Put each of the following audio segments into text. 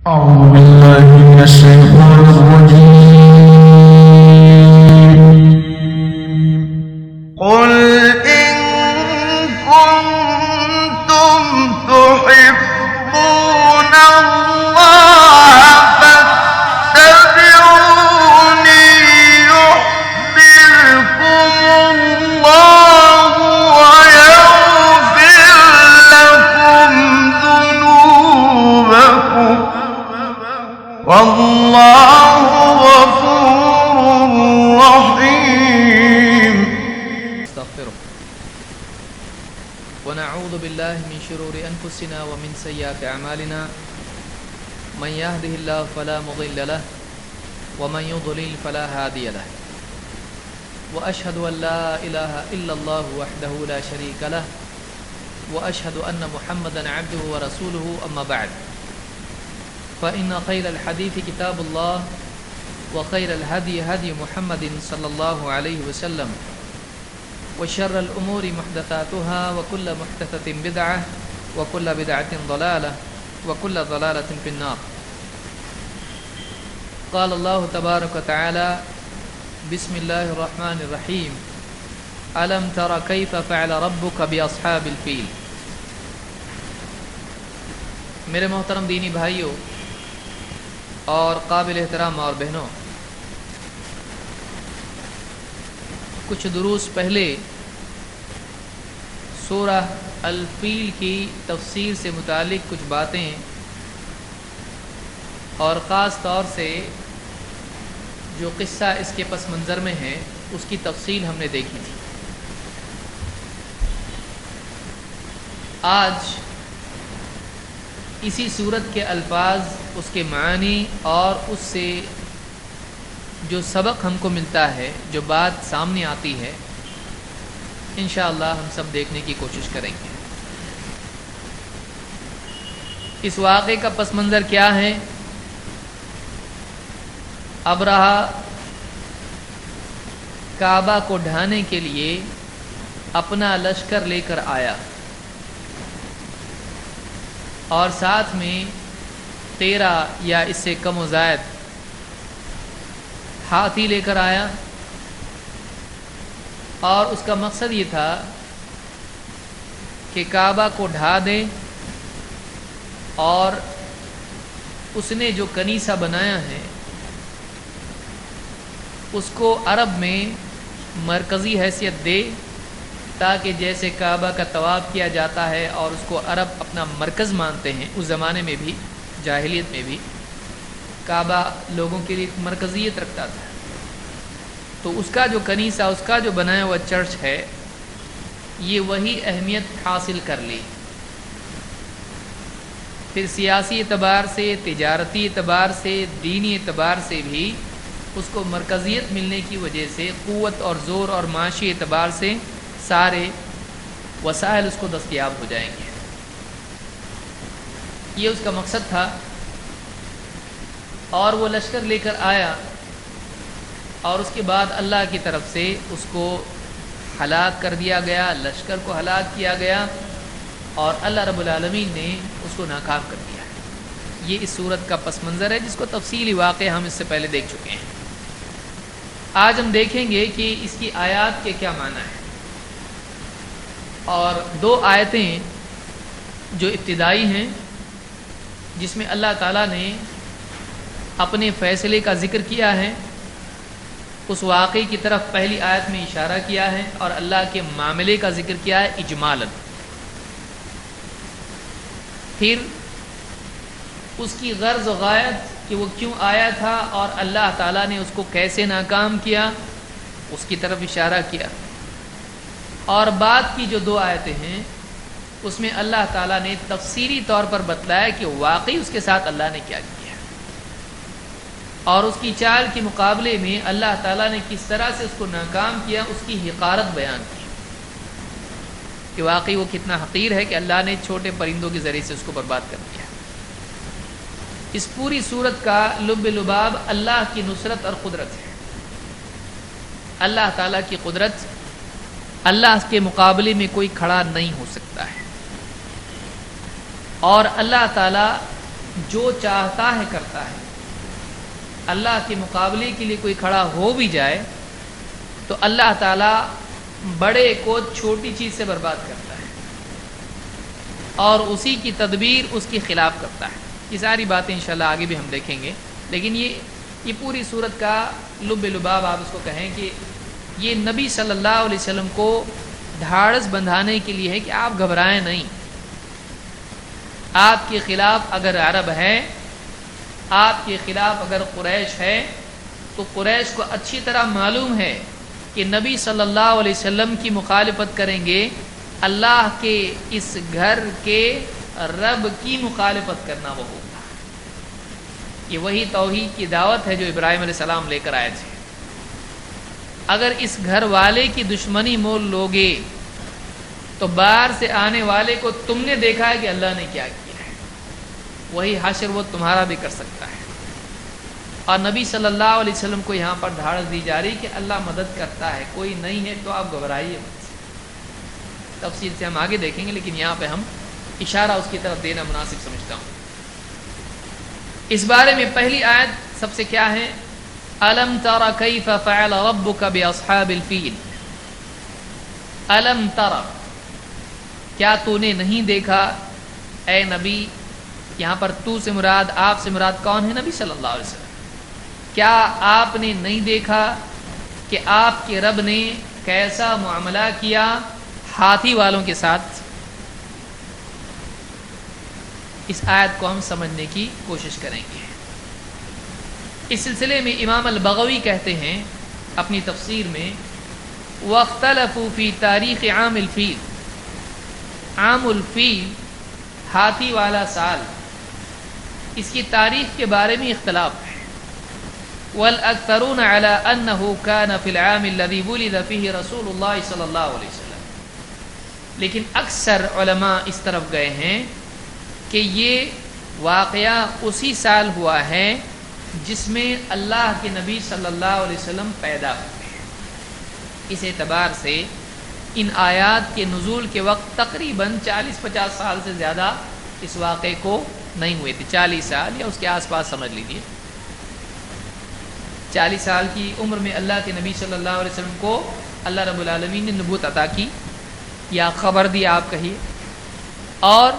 أعوذ بالله من الشيطان الرجيم. قل إن كنتم تحبون الله فاتبعوني يحببكم الله ويغفر لكم ذنوبكم والله غفور رحيم. نستغفره ونعوذ بالله من شرور أنفسنا ومن سيئات أعمالنا من يهده الله فلا مضل له ومن يضلل فلا هادي له وأشهد أن لا إله إلا الله وحده لا شريك له وأشهد أن محمدا عبده ورسوله أما بعد فإن خير الحديث كتاب الله وخير الهدي هدي محمد صلى الله عليه وسلم وشر الأمور محدثاتها وكل محدثة بدعة وكل بدعة ضلالة وكل ضلالة في النار. قال الله تبارك وتعالى بسم الله الرحمن الرحيم ألم تر كيف فعل ربك بأصحاب الفيل. میرے محترم دینی بھائیوں اور قابل احترام اور بہنوں، کچھ دروس پہلے سورہ الفیل کی تفسیر سے متعلق کچھ باتیں اور خاص طور سے جو قصہ اس کے پس منظر میں ہے اس کی تفصیل ہم نے دیکھی تھی. آج اسی صورت کے الفاظ، اس کے معنی اور اس سے جو سبق ہم کو ملتا ہے، جو بات سامنے آتی ہے، انشاءاللہ ہم سب دیکھنے کی کوشش کریں گے. اس واقعے کا پس منظر کیا ہے؟ ابرہہ کعبہ کو ڈھانے کے لیے اپنا لشکر لے کر آیا اور ساتھ میں 13 یا اس سے کم و زائد ہاتھی لے کر آیا، اور اس کا مقصد یہ تھا کہ کعبہ کو ڈھا دے اور اس نے جو کنیسہ بنایا ہے اس کو عرب میں مرکزی حیثیت دے، تاکہ جیسے کعبہ کا طواف کیا جاتا ہے اور اس کو عرب اپنا مرکز مانتے ہیں، اس زمانے میں بھی، جاہلیت میں بھی کعبہ لوگوں کے لیے مرکزیت رکھتا تھا. تو اس کا جو کنیسہ، اس کا جو بنایا ہوا چرچ ہے، یہ وہی اہمیت حاصل کر لی. پھر سیاسی اعتبار سے، تجارتی اعتبار سے، دینی اعتبار سے بھی اس کو مرکزیت ملنے کی وجہ سے قوت اور زور اور معاشی اعتبار سے سارے وسائل اس کو دستیاب ہو جائیں گے. یہ اس کا مقصد تھا. اور وہ لشکر لے کر آیا اور اس کے بعد اللہ کی طرف سے اس کو ہلاک کر دیا گیا، لشکر کو ہلاک کیا گیا، اور اللہ رب العالمین نے اس کو ناکام کر دیا. یہ اس صورت کا پس منظر ہے جس کو تفصیلی واقعہ ہم اس سے پہلے دیکھ چکے ہیں. آج ہم دیکھیں گے کہ اس کی آیات کے کیا معنی ہیں. اور 2 آیتیں جو ابتدائی ہیں، جس میں اللہ تعالیٰ نے اپنے فیصلے کا ذکر کیا ہے، اس واقعے کی طرف پہلی آیت میں اشارہ کیا ہے، اور اللہ کے معاملے کا ذکر کیا ہے اجمالاً. پھر اس کی غرض و غایت کہ وہ کیوں آیا تھا اور اللہ تعالیٰ نے اس کو کیسے ناکام کیا، اس کی طرف اشارہ کیا. اور بعد کی جو 2 آیتیں ہیں اس میں اللہ تعالیٰ نے تفصیلی طور پر بتلایا کہ واقعی اس کے ساتھ اللہ نے کیا کیا، اور اس کی چال کے مقابلے میں اللہ تعالیٰ نے کس طرح سے اس کو ناکام کیا، اس کی حقارت بیان کی کہ واقعی وہ کتنا حقیر ہے کہ اللہ نے چھوٹے پرندوں کے ذریعے سے اس کو برباد کر دیا. اس پوری صورت کا لب لباب اللہ کی نصرت اور قدرت ہے. اللہ تعالیٰ کی قدرت، اللہ کے مقابلے میں کوئی کھڑا نہیں ہو سکتا ہے. اور اللہ تعالیٰ جو چاہتا ہے کرتا ہے. اللہ کے مقابلے کے لیے کوئی کھڑا ہو بھی جائے تو اللہ تعالیٰ بڑے کو چھوٹی چیز سے برباد کرتا ہے اور اسی کی تدبیر اس کے خلاف کرتا ہے. یہ ساری باتیں انشاءاللہ آگے بھی ہم دیکھیں گے، لیکن یہ پوری صورت کا لب لباب آپ اس کو کہیں کہ یہ نبی صلی اللہ علیہ وسلم کو دھاڑس بندھانے کے لیے ہے کہ آپ گھبرائیں نہیں. آپ کے خلاف اگر عرب ہے، آپ کے خلاف اگر قریش ہے، تو قریش کو اچھی طرح معلوم ہے کہ نبی صلی اللہ علیہ وسلم کی مخالفت کریں گے اللہ کے اس گھر کے رب کی مخالفت کرنا وہ ہوگا. یہ وہی توحید کی دعوت ہے جو ابراہیم علیہ السلام لے کر آئے تھے. اگر اس گھر والے کی دشمنی مول لوگے تو باہر سے آنے والے کو تم نے دیکھا ہے کہ اللہ نے کیا کیا ہے، وہی حشر وہ تمہارا بھی کر سکتا ہے. اور نبی صلی اللہ علیہ وسلم کو یہاں پر دھاڑس دی جا رہی کہ اللہ مدد کرتا ہے، کوئی نہیں ہے تو آپ گھبرائیے مت. تفصیل سے ہم آگے دیکھیں گے، لیکن یہاں پہ ہم اشارہ اس کی طرف دینا مناسب سمجھتا ہوں. اس بارے میں پہلی آیت سب سے کیا ہے؟ الم تر کیف فعل ربک باصحاب الفیل. الم تر، کیا تو نے نہیں دیکھا اے نبی؟ یہاں پر تو سے مراد، آپ سے مراد کون ہے؟ نبی صلی اللہ علیہ وسلم. کیا آپ نے نہیں دیکھا کہ آپ کے رب نے کیسا معاملہ کیا ہاتھی والوں کے ساتھ؟ اس آیت کو ہم سمجھنے کی کوشش کریں گے. اس سلسلے میں امام البغوی کہتے ہیں اپنی تفسیر میں، واختلفوا فی تاریخ عام الفیل. عام الفیل، ہاتھی والا سال، اس کی تاریخ کے بارے میں اختلاف ہے. والاکثرون علی انه كان في العام الذي ولد فيه رسول اللہ صلی اللہ علیہ وسلم. لیکن اکثر علماء اس طرف گئے ہیں کہ یہ واقعہ اسی سال ہوا ہے جس میں اللہ کے نبی صلی اللہ علیہ وسلم پیدا ہوئے. اس اعتبار سے ان آیات کے نزول کے وقت تقریباً 40-50 سال سے زیادہ اس واقعے کو نہیں ہوئے تھے. 40 سال یا اس کے آس پاس سمجھ لیجیے. 40 سال کی عمر میں اللہ کے نبی صلی اللہ علیہ وسلم کو اللہ رب العالمین نے نبوت عطا کی یا خبر دی آپ کہیے، اور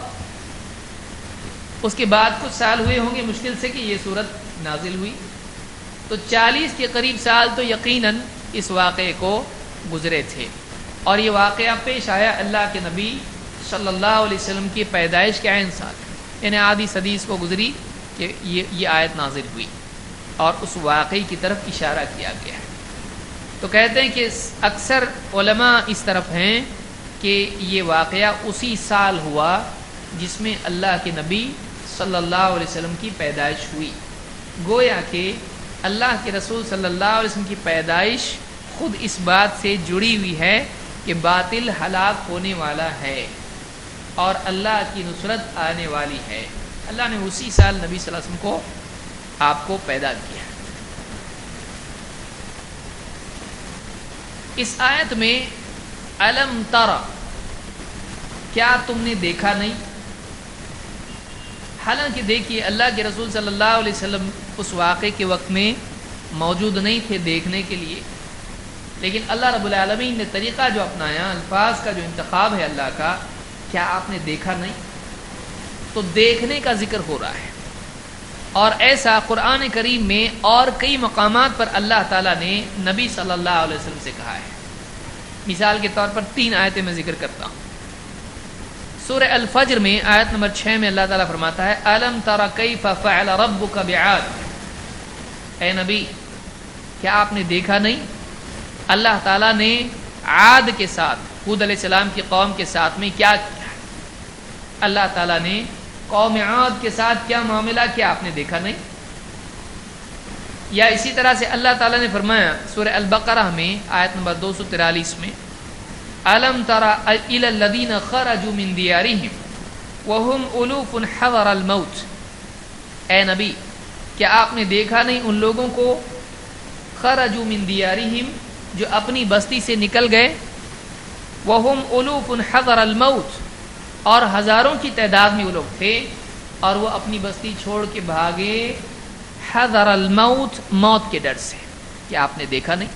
اس کے بعد کچھ سال ہوئے ہوں گے مشکل سے کہ یہ صورت نازل ہوئی. تو 40 کے قریب سال تو یقیناً اس واقعے کو گزرے تھے، اور یہ واقعہ پیش آیا اللہ کے نبی صلی اللہ علیہ وسلم کی پیدائش کے عین سال، یعنی آدھی صدی اس کو گزری کہ یہ آیت نازل ہوئی اور اس واقعے کی طرف اشارہ کیا گیا ہے. تو کہتے ہیں کہ اکثر علماء اس طرف ہیں کہ یہ واقعہ اسی سال ہوا جس میں اللہ کے نبی صلی اللہ علیہ وسلم کی پیدائش ہوئی. گویا کہ اللہ کے رسول صلی اللہ علیہ وسلم کی پیدائش خود اس بات سے جڑی ہوئی ہے کہ باطل ہلاک ہونے والا ہے اور اللہ کی نصرت آنے والی ہے. اللہ نے اسی سال نبی صلی اللہ علیہ وسلم کو آپ کو پیدا کیا. اس آیت میں الم تر، کیا تم نے دیکھا نہیں؟ حالانکہ دیکھیے اللہ کے رسول صلی اللہ علیہ وسلم اس واقعے کے وقت میں موجود نہیں تھے دیکھنے کے لیے، لیکن اللہ رب العالمین نے طریقہ جو اپنایا، الفاظ کا جو انتخاب ہے اللہ کا، کیا آپ نے دیکھا نہیں؟ تو دیکھنے کا ذکر ہو رہا ہے. اور ایسا قرآن کریم میں اور کئی مقامات پر اللہ تعالیٰ نے نبی صلی اللہ علیہ وسلم سے کہا ہے. مثال کے طور پر 3 آیتیں میں ذکر کرتا ہوں. سورہ الفجر میں آیت نمبر 6 میں اللہ تعالیٰ فرماتا ہے الم تر کیف فعل ربک بعاد. اے نبی، کیا آپ نے دیکھا نہیں اللہ تعالیٰ نے عاد کے ساتھ، ہود علیہ السلام کی قوم کے ساتھ میں کیا کیا؟ اللہ تعالیٰ نے قوم عاد کے ساتھ کیا معاملہ کیا آپ نے دیکھا نہیں؟ یا اسی طرح سے اللہ تعالیٰ نے فرمایا سورہ البقرہ میں آیت نمبر 243 میں الم تر الی الذین خرجوا من دیارہم وهم الوف حذر الموت. اے نبی، کیا آپ نے دیکھا نہیں ان لوگوں کو خرجوا من دیارہم جو اپنی بستی سے نکل گئے، وهم الوف حذر الموت، اور ہزاروں کی تعداد میں وہ لوگ تھے، اور وہ اپنی بستی چھوڑ کے بھاگے حذر الموت، موت کے ڈر سے، کہ آپ نے دیکھا نہیں.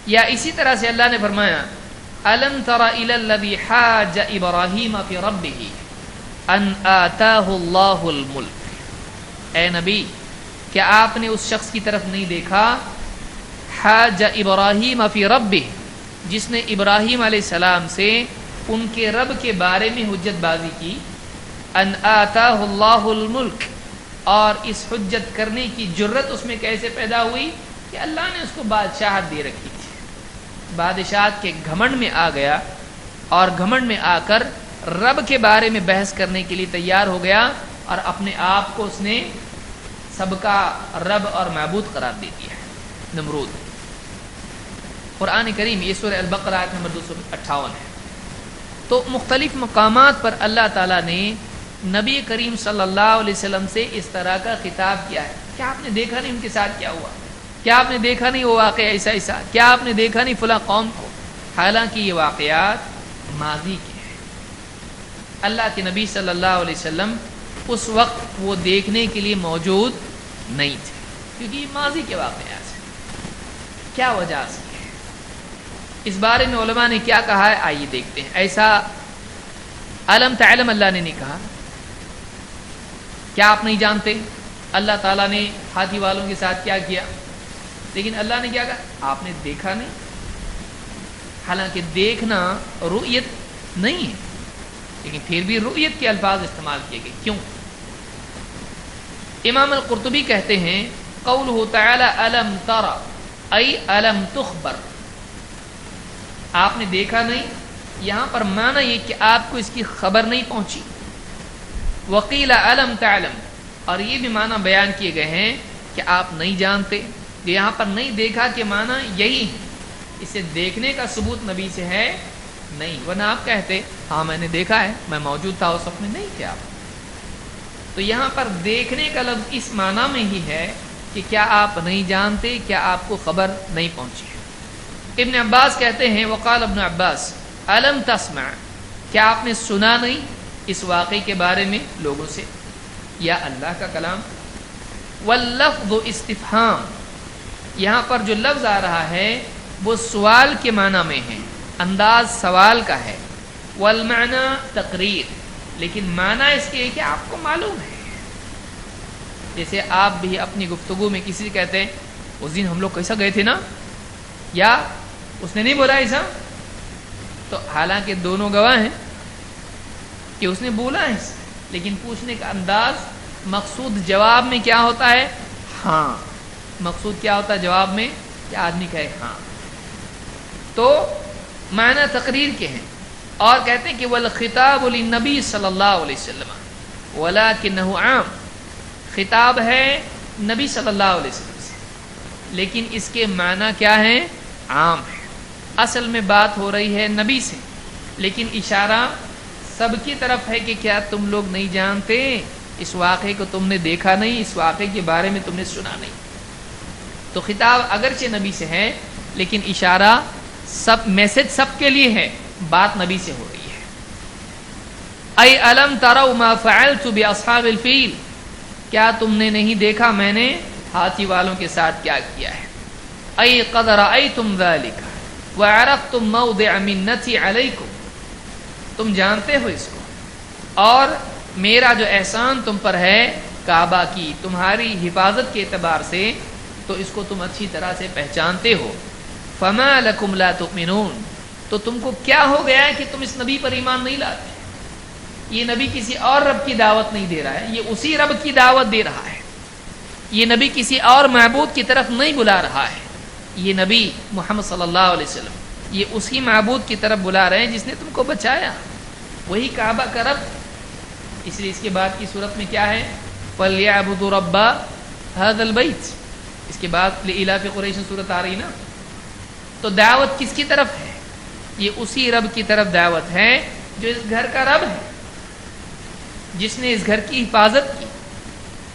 یا اسی طرح سے اللہ نے فرمایا الم تر الی الذی حاج ابراہیم فی ربہ ان آتاہ اللہ الملک. اے نبی، کیا آپ نے اس شخص کی طرف نہیں دیکھا حاج ابراہیم فی ربہ، جس نے ابراہیم علیہ السلام سے ان کے رب کے بارے میں حجت بازی کی. ان آتاہ اللہ الملک، اور اس حجت کرنے کی جرت اس میں کیسے پیدا ہوئی کہ اللہ نے اس کو بادشاہت دے رکھی تھی. بادشاہت کے گھمنڈ میں آ گیا اور گھمنڈ میں آ کر رب کے بارے میں بحث کرنے کے لیے تیار ہو گیا اور اپنے آپ کو اس نے سب کا رب اور معبود قرار دے دیا. نمرود. قرآن کریم یہ سورہ البقرہ آیت نمبر 258 ہے. تو مختلف مقامات پر اللہ تعالیٰ نے نبی کریم صلی اللہ علیہ وسلم سے اس طرح کا خطاب کیا ہے. کیا آپ نے دیکھا نہیں ان کے ساتھ کیا ہوا؟ کیا آپ نے دیکھا نہیں وہ واقعہ ایسا ایسا؟ کیا آپ نے دیکھا نہیں فلاں قوم کو؟ حالانکہ یہ واقعات ماضی کے ہیں. اللہ کے نبی صلی اللہ علیہ وسلم اس وقت وہ دیکھنے کے لیے موجود نہیں تھے، کیونکہ یہ ماضی کے واقعات ہیں. کیا وجہ سے ہے؟ اس بارے میں علماء نے کیا کہا ہے، آئیے دیکھتے ہیں. ایسا علم تعلم اللہ نے نہیں کہا. کیا آپ نہیں جانتے اللہ تعالیٰ نے ہاتھی والوں کے ساتھ کیا کیا؟ لیکن اللہ نے کیا کہا؟ آپ نے دیکھا نہیں. حالانکہ دیکھنا رؤیت نہیں ہے، لیکن پھر بھی رؤیت کے الفاظ استعمال کیے گئے. کیوں؟ امام القرطبی کہتے ہیں قولہ تعالی الم تر ای الم تخبر، آپ نے دیکھا نہیں، یہاں پر معنی یہ کہ آپ کو اس کی خبر نہیں پہنچی. وقیل الم تعلم، اور یہ بھی معنی بیان کیے گئے ہیں کہ آپ نہیں جانتے. یہاں پر نہیں دیکھا کہ معنی یہی ہے، اسے دیکھنے کا ثبوت نبی سے ہے نہیں، ورنہ آپ کہتے ہاں میں نے دیکھا ہے، میں موجود تھا اس وقت میں. نہیں تھے آپ. تو یہاں پر دیکھنے کا لفظ اس معنی میں ہی ہے کہ کیا آپ نہیں جانتے، کیا آپ کو خبر نہیں پہنچی. ابن عباس کہتے ہیں وقال ابن عباس الم تسمع، کیا آپ نے سنا نہیں اس واقعے کے بارے میں لوگوں سے؟ یا اللہ کا کلام. واللفظ استفہام، یہاں پر جو لفظ آ رہا ہے وہ سوال کے معنی میں ہے، انداز سوال کا ہے. والمعنی تقریر، لیکن معنی اس کے ہے کہ آپ کو معلوم ہے. جیسے آپ بھی اپنی گفتگو میں کسی سے کہتے ہیں اس دن ہم لوگ کیسا گئے تھے نا، یا اس نے نہیں بولا ایسا، تو حالانکہ دونوں گواہ ہیں کہ اس نے بولا ہے، لیکن پوچھنے کا انداز، مقصود جواب میں کیا ہوتا ہے؟ ہاں. مقصود کیا ہوتا ہے جواب میں؟ کہ آدمی کہے ہاں. تو معنی تقریر کے ہیں. اور کہتے ہیں کہ والخطاب للنبی صلی اللہ علیہ وسلم ولکنہ عام، خطاب ہے نبی صلی اللہ علیہ وسلم سے، لیکن اس کے معنی کیا ہے؟ عام ہے. اصل میں بات ہو رہی ہے نبی سے، لیکن اشارہ سب کی طرف ہے کہ کیا تم لوگ نہیں جانتے، اس واقعے کو تم نے دیکھا نہیں، اس واقعے کے بارے میں تم نے سنا نہیں. تو خطاب اگرچہ نبی سے ہے، لیکن اشارہ سب، میسج سب کے لیے ہے، بات نبی سے ہو رہی ہے. اے الم تروا ما فعلت باصحاب الفیل، کیا تم نے نہیں دیکھا میں نے ہاتھی والوں کے ساتھ کیا کیا ہے. اے قد رأیتم ذلک وعرفتم موضع منتی علیکم، تم جانتے ہو اس کو، اور میرا جو احسان تم پر ہے کعبہ کی تمہاری حفاظت کے اعتبار سے، تو اس کو تم اچھی طرح سے پہچانتے ہو. فما لکم لا تؤمنون، تو تم کو کیا ہو گیا ہے کہ تم اس نبی پر ایمان نہیں لاتے؟ یہ نبی کسی اور رب کی دعوت نہیں دے رہا ہے، یہ اسی رب کی دعوت دے رہا ہے. یہ نبی کسی اور معبود کی طرف نہیں بلا رہا ہے. یہ نبی محمد صلی اللہ علیہ وسلم یہ اسی معبود کی طرف بلا رہے ہیں جس نے تم کو بچایا، وہی کعبہ کا رب. اس لیے اس کے بعد کی صورت میں کیا ہے؟ فَلْيَعْبُدُوا رَبَّ هَذَا الْبَيْتِ، اس کے بعد لِإِلَافِ قُرَيْشٍ صورت آ رہی نا. تو دعوت کس کی طرف ہے؟ یہ اسی رب کی طرف دعوت ہے جو اس گھر کا رب ہے، جس نے اس گھر کی حفاظت کی،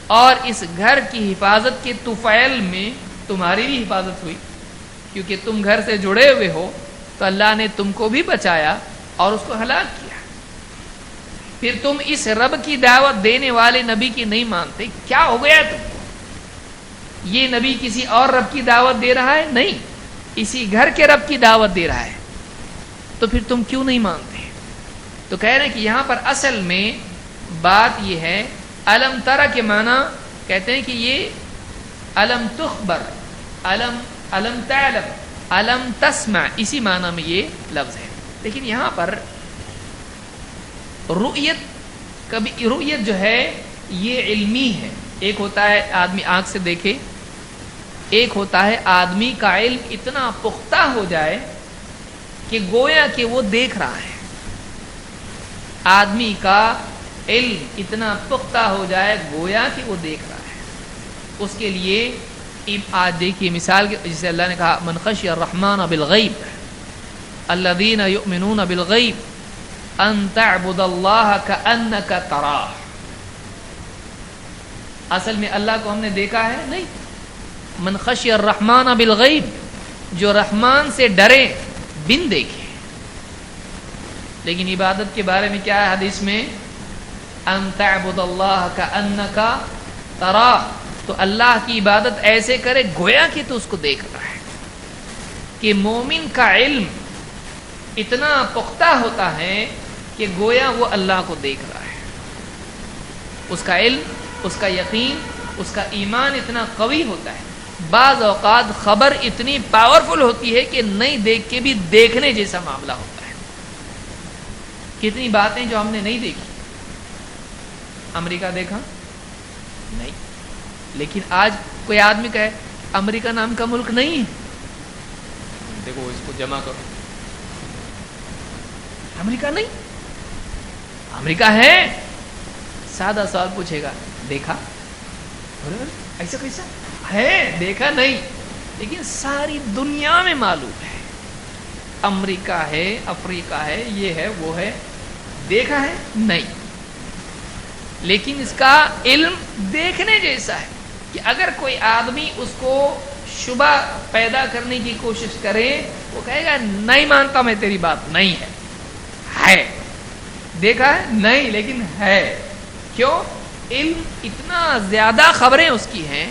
اور اس گھر کی حفاظت کے طفیل میں تمہاری بھی حفاظت ہوئی، کیونکہ تم گھر سے جڑے ہوئے ہو، تو اللہ نے تم کو بھی بچایا اور اس کو ہلاک کیا. پھر تم اس رب کی دعوت دینے والے نبی کی نہیں مانتے، کیا ہو گیا تم کو؟ یہ نبی کسی اور رب کی دعوت دے رہا ہے؟ نہیں، اسی گھر کے رب کی دعوت دے رہا ہے، تو پھر تم کیوں نہیں مانتے؟ تو کہہ رہے ہیں کہ یہاں پر اصل میں بات یہ ہے، الم ترى کے معنی کہتے ہیں کہ یہ الم تخبر، الم تعلم، الم تسمع، اسی معنی میں یہ لفظ ہے. لیکن یہاں پر رؤیت جو ہے یہ علمی ہے. ایک ہوتا ہے آدمی آنکھ سے دیکھے، ایک ہوتا ہے آدمی کا علم اتنا پختہ ہو جائے کہ گویا کہ وہ دیکھ رہا ہے. آدمی کا علم اتنا پختہ ہو جائے گویا کہ وہ دیکھ رہا ہے. اس کے لیے آج دیکھیے مثال کے، جسے اللہ نے کہا من خشی الرحمن بالغیب الذین یؤمنون بالغیب ان تعبد اللہ کأنک تراہ. اصل میں اللہ کو ہم نے دیکھا ہے نہیں. من خشی الرحمن بالغیب، جو رحمان سے ڈرے بن دیکھے. لیکن عبادت کے بارے میں کیا ہے حدیث میں؟ ان تعبد اللہ کأنک تراہ، تو اللہ کی عبادت ایسے کرے گویا کہ تو اس کو دیکھ رہا ہے. کہ مومن کا علم اتنا پختہ ہوتا ہے کہ گویا وہ اللہ کو دیکھ رہا ہے. اس کا علم، اس کا یقین، اس کا ایمان اتنا قوی ہوتا ہے. بعض اوقات خبر اتنی پاورفل ہوتی ہے کہ نہیں دیکھ کے بھی دیکھنے جیسا معاملہ ہوتا ہے. کتنی باتیں جو ہم نے نہیں دیکھی. امریکہ دیکھا نہیں، لیکن آج کوئی آدمی کہے امریکہ نام کا ملک نہیں ہے، دیکھو اس کو جمع کرو، امریکہ نہیں، امریکہ ہے. سادہ سوال پوچھے گا دیکھا؟ ایسا کیسا ہے؟ دیکھا نہیں، لیکن ساری دنیا میں معلوم ہے امریکہ ہے، افریقہ ہے، یہ ہے وہ ہے. دیکھا ہے؟ نہیں، لیکن اس کا علم دیکھنے جیسا ہے کہ اگر کوئی آدمی اس کو شبہ پیدا کرنے کی کوشش کرے وہ کہے گا نہیں مانتا میں تیری بات. نہیں ہے، ہے. دیکھا ہے؟ نہیں، لیکن ہے. کیوں؟ علم اتنا زیادہ خبریں اس کی ہیں.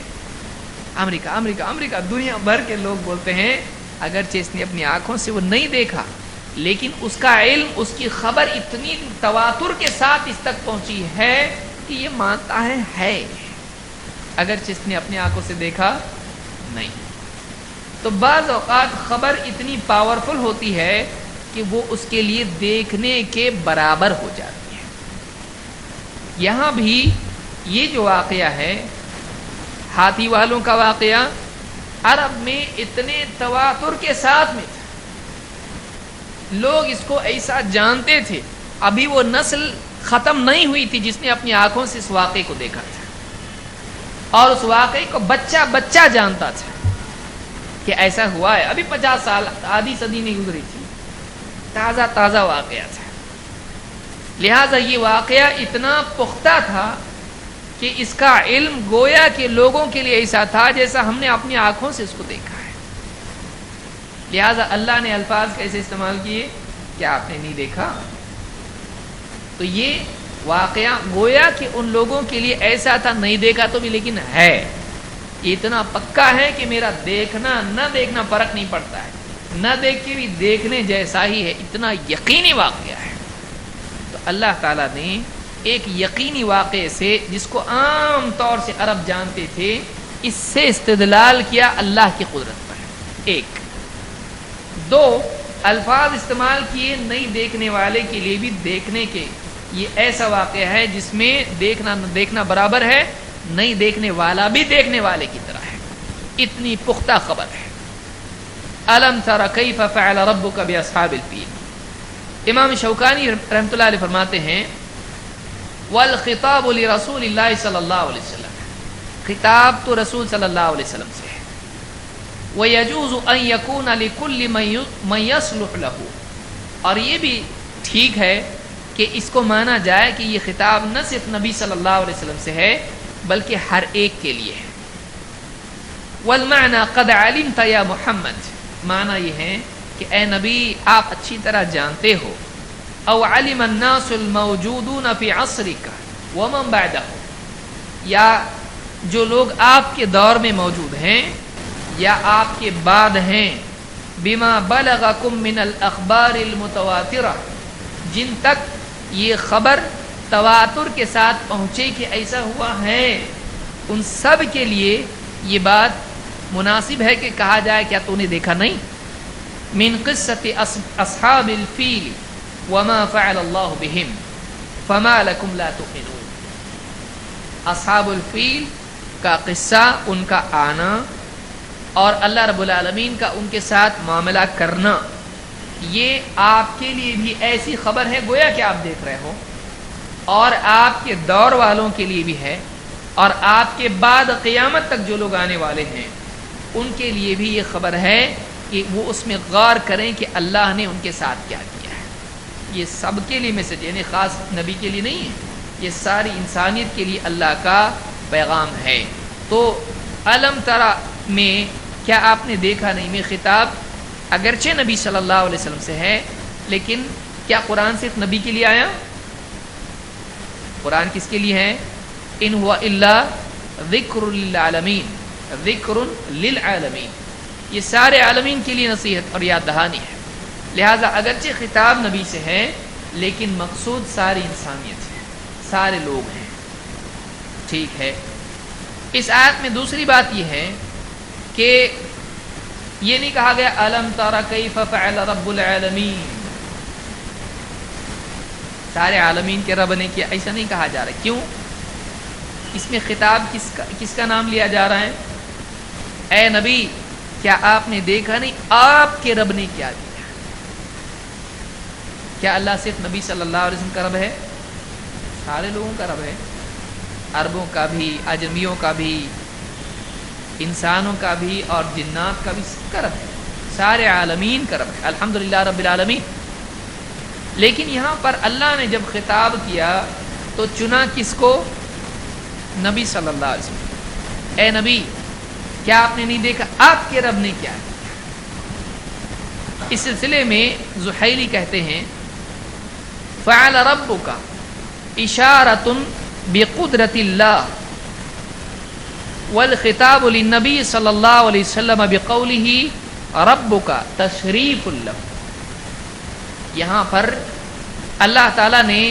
امریکہ امریکہ امریکہ دنیا بھر کے لوگ بولتے ہیں، اگرچہ اس نے اپنی آنکھوں سے وہ نہیں دیکھا لیکن اس کا علم، اس کی خبر اتنی تواتر کے ساتھ اس تک پہنچی ہے کہ یہ مانتا ہے. اگرچہ اس نے اپنی آنکھوں سے دیکھا نہیں. تو بعض اوقات خبر اتنی پاورفل ہوتی ہے کہ وہ اس کے لیے دیکھنے کے برابر ہو جاتی ہے. یہاں بھی یہ جو واقعہ ہے ہاتھی والوں کا واقعہ عرب میں اتنے تواتر کے ساتھ میں تھا، لوگ اس کو ایسا جانتے تھے. ابھی وہ نسل ختم نہیں ہوئی تھی جس نے اپنی آنکھوں سے اس واقعے کو دیکھا تھا، اور اس واقعے کو بچہ بچہ جانتا تھا کہ ایسا ہوا ہے. ابھی 50 سال، آدھی صدی نہیں گزری تھی، تازہ تازہ واقعہ تھا. لہذا یہ واقعہ اتنا پختہ تھا کہ اس کا علم گویا کہ لوگوں کے لیے ایسا تھا جیسا ہم نے اپنی آنکھوں سے اس کو دیکھا ہے. لہذا اللہ نے الفاظ کیسے استعمال کیے؟ کیا آپ نے نہیں دیکھا؟ تو یہ واقعہ گویا کہ ان لوگوں کے لیے ایسا تھا، نہیں دیکھا تو بھی لیکن ہے. اتنا پکا ہے کہ میرا دیکھنا نہ دیکھنا فرق نہیں پڑتا ہے، نہ دیکھ کے بھی دیکھنے جیسا ہی ہے. اتنا یقینی واقعہ ہے. تو اللہ تعالیٰ نے ایک یقینی واقعے سے، جس کو عام طور سے عرب جانتے تھے، اس سے استدلال کیا اللہ کی قدرت پر. ایک دو الفاظ استعمال کیے نہیں دیکھنے والے کے لیے بھی دیکھنے کے. یہ ایسا واقعہ ہے جس میں دیکھنا نہ دیکھنا برابر ہے، نہیں دیکھنے والا بھی دیکھنے والے کی طرح ہے. اتنی پختہ خبر ہے. الم تر کیف فعل ربک باصحاب الفیل. امام شوکانی رحمۃ اللہ علیہ فرماتے ہیں والخطاب لرسول اللہ صلی اللہ علیہ وسلم، خطاب تو رسول صلی اللہ علیہ وسلم سے ہے. وَيَجُوزُ أَن يَكُونَ لِكُلِّ مَن يَصْلُحُ لَهُ، اور یہ بھی ٹھیک ہے کہ اس کو مانا جائے کہ یہ خطاب نہ صرف نبی صلی اللہ علیہ وسلم سے ہے بلکہ ہر ایک کے لیے ہے. وَالْمَعْنَى قَدْ عَلِمْتَ يَا مُحَمَّدْ، معنی یہ ہے کہ اے نبی آپ اچھی طرح جانتے ہو او علم الناس الموجودون فی عصرک ومن بعدہ، یا جو لوگ آپ کے دور میں موجود ہیں یا آپ کے بعد ہیں، بما بلغکم من الاخبار المتواترہ، جن تک یہ خبر تواتر کے ساتھ پہنچے کہ ایسا ہوا ہے، ان سب کے لیے یہ بات مناسب ہے کہ کہا جائے کیا تو نے دیکھا نہیں؟ من قصۃ اصحاب الفیل وما فعل اللہ بہم فما لکم لا تؤمنون، اصحاب الفیل کا قصہ، ان کا آنا اور اللہ رب العالمین کا ان کے ساتھ معاملہ کرنا، یہ آپ کے لیے بھی ایسی خبر ہے گویا کہ آپ دیکھ رہے ہو، اور آپ کے دور والوں کے لیے بھی ہے، اور آپ کے بعد قیامت تک جو لوگ آنے والے ہیں ان کے لیے بھی یہ خبر ہے کہ وہ اس میں غور کریں کہ اللہ نے ان کے ساتھ کیا کیا ہے۔ یہ سب کے لیے میسج، یعنی خاص نبی کے لیے نہیں ہے، یہ ساری انسانیت کے لیے اللہ کا پیغام ہے۔ تو علم ترى میں کیا آپ نے دیکھا نہیں میں خطاب اگرچہ نبی صلی اللہ علیہ وسلم سے ہے، لیکن کیا قرآن صرف نبی کے لیے آیا؟ قرآن کس کے لیے ہے؟ ان هو الا ذکر للعالمین، ذکر للعالمین، یہ سارے عالمین کے لیے نصیحت اور یاد دہانی ہے۔ لہذا اگرچہ خطاب نبی سے ہے لیکن مقصود ساری انسانیت ہے، سارے لوگ ہیں۔ ٹھیک ہے، اس آیت میں دوسری بات یہ ہے کہ یہ نہیں کہا گیا الم تر کیف فعل رب العالمین، سارے عالمین کے رب نے کیا، ایسا نہیں کہا جا رہا۔ کیوں؟ اس میں خطاب کس کا نام لیا جا رہا ہے؟ اے نبی کیا آپ نے دیکھا نہیں آپ کے رب نے کیا کیا؟ کیا اللہ صرف نبی صلی اللہ علیہ وسلم کا رب ہے؟ سارے لوگوں کا رب ہے، عربوں کا بھی، اجمیوں کا بھی، انسانوں کا بھی اور جنات کا بھی، سب کا رب ہے، سارے عالمین کا رب ہے، الحمدللہ رب العالمین۔ لیکن یہاں پر اللہ نے جب خطاب کیا تو چنا کس کو؟ نبی صلی اللہ علیہ وسلم۔ اے نبی کیا آپ نے نہیں دیکھا آپ کے رب نے کیا کیا؟ اس سلسلے میں زحیلی کہتے ہیں فعل ربک اشارۃ بقدرت اللہ والخطاب للنبی صلی اللہ علیہ وسلم بقولہ ربک تشریف لہ۔ یہاں پر اللہ تعالیٰ نے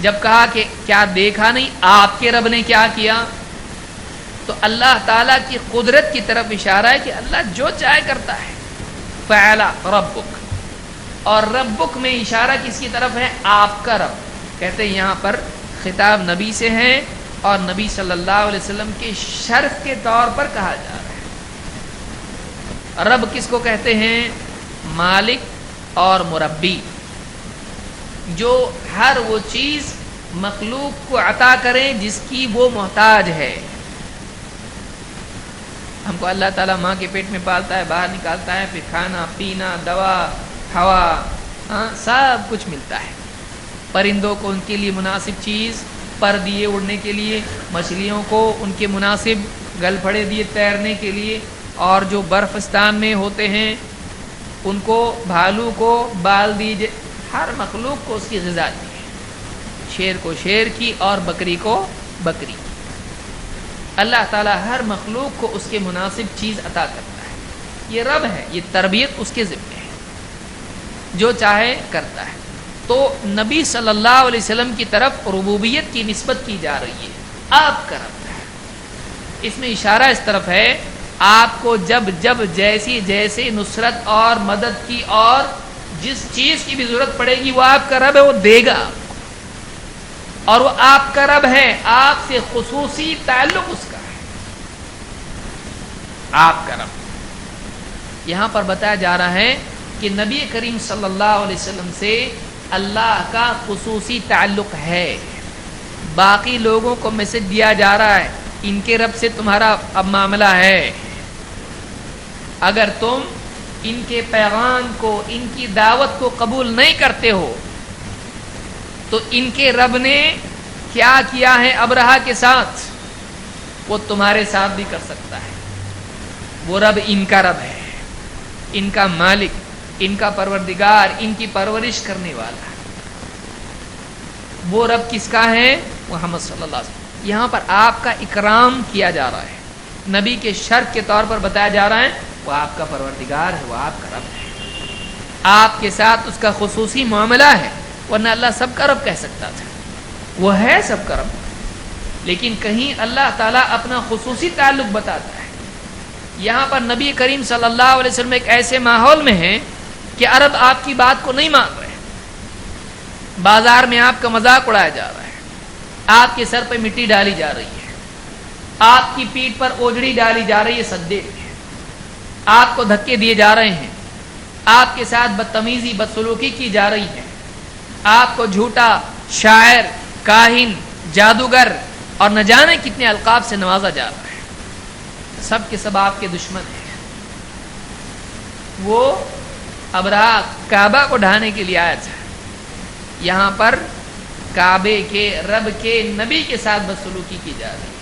جب کہا کہ کیا دیکھا نہیں آپ کے رب نے کیا کیا، تو اللہ تعالیٰ کی قدرت کی طرف اشارہ ہے کہ اللہ جو چاہے کرتا ہے۔ فعل ربک، اور ربک میں اشارہ کس کی طرف ہے؟ آپ کا رب۔ کہتے ہیں یہاں پر خطاب نبی سے ہے اور نبی صلی اللہ علیہ وسلم کے شرف کے طور پر کہا جا رہا ہے۔ رب کس کو کہتے ہیں؟ مالک اور مربی، جو ہر وہ چیز مخلوق کو عطا کریں جس کی وہ محتاج ہے۔ ہم کو اللہ تعالیٰ ماں کے پیٹ میں پالتا ہے، باہر نکالتا ہے، پھر کھانا پینا، دوا، ہوا، سب کچھ ملتا ہے۔ پرندوں کو ان کے لیے مناسب چیز، پر دیے اڑنے کے لیے، مچھلیوں کو ان کے مناسب گل پھڑے دیے تیرنے کے لیے، اور جو برفستان میں ہوتے ہیں ان کو، بھالو کو بال دیجیے، ہر مخلوق کو اس کی غذا دی ہے، شیر کو شیر کی اور بکری کو بکری کی۔ اللہ تعالیٰ ہر مخلوق کو اس کے مناسب چیز عطا کرتا ہے، یہ رب ہے، یہ تربیت اس کے ذمہ ہے، جو چاہے کرتا ہے۔ تو نبی صلی اللہ علیہ وسلم کی طرف ربوبیت کی نسبت کی جا رہی ہے، آپ کا رب ہے۔ اس میں اشارہ اس طرف ہے آپ کو جب جب جیسی جیسے نصرت اور مدد کی اور جس چیز کی بھی ضرورت پڑے گی وہ آپ کا رب ہے، وہ دے گا، اور وہ آپ کا رب ہے، آپ سے خصوصی تعلق اس کا ہے، آپ کا رب۔ یہاں پر بتایا جا رہا ہے کہ نبی کریم صلی اللہ علیہ وسلم سے اللہ کا خصوصی تعلق ہے، باقی لوگوں کو میسج دیا جا رہا ہے ان کے رب سے تمہارا اب معاملہ ہے، اگر تم ان کے پیغام کو، ان کی دعوت کو قبول نہیں کرتے ہو تو ان کے رب نے کیا کیا ہے ابرہہ کے ساتھ وہ تمہارے ساتھ بھی کر سکتا ہے۔ وہ رب ان کا رب ہے، ان کا مالک، ان کا پروردگار، ان کی پرورش کرنے والا ہے۔ وہ رب کس کا ہے؟ محمد صلی اللہ علیہ وسلم. یہاں پر آپ کا اکرام کیا جا رہا ہے، نبی کے شرف کے طور پر بتایا جا رہا ہے وہ آپ کا پروردگار ہے، وہ آپ کا رب ہے، آپ کے ساتھ اس کا خصوصی معاملہ ہے، ورنہ اللہ سب کا رب کہہ سکتا تھا، وہ ہے سب کا رب. لیکن کہیں اللہ تعالیٰ اپنا خصوصی تعلق بتاتا ہے. یہاں پر نبی کریم صلی اللہ علیہ وسلم ایک ایسے ماحول میں ہیں کہ عرب آپ کی بات کو نہیں مان رہے، بازار میں آپ کا مذاق اڑایا جا رہا ہے، آپ کے سر پہ مٹی ڈالی جا رہی ہے، آپ کی پیٹھ پر اوجڑی ڈالی جا رہی ہے سجدے میں، آپ کو دھکے دیے جا رہے ہیں، آپ کے ساتھ بدتمیزی بدسلوکی کی جا رہی ہے، آپ کو جھوٹا، شاعر، کاہن، جادوگر اور نہ جانے کتنے القاب سے نوازا جا رہا ہے. سب کے سب آپ کے دشمن ہیں. وہ ابراہ کعبہ کو ڈھانے کے لیے آیا تھا، یہاں پر کعبے کے رب کے نبی کے ساتھ بدسلوکی کی جا رہی ہے.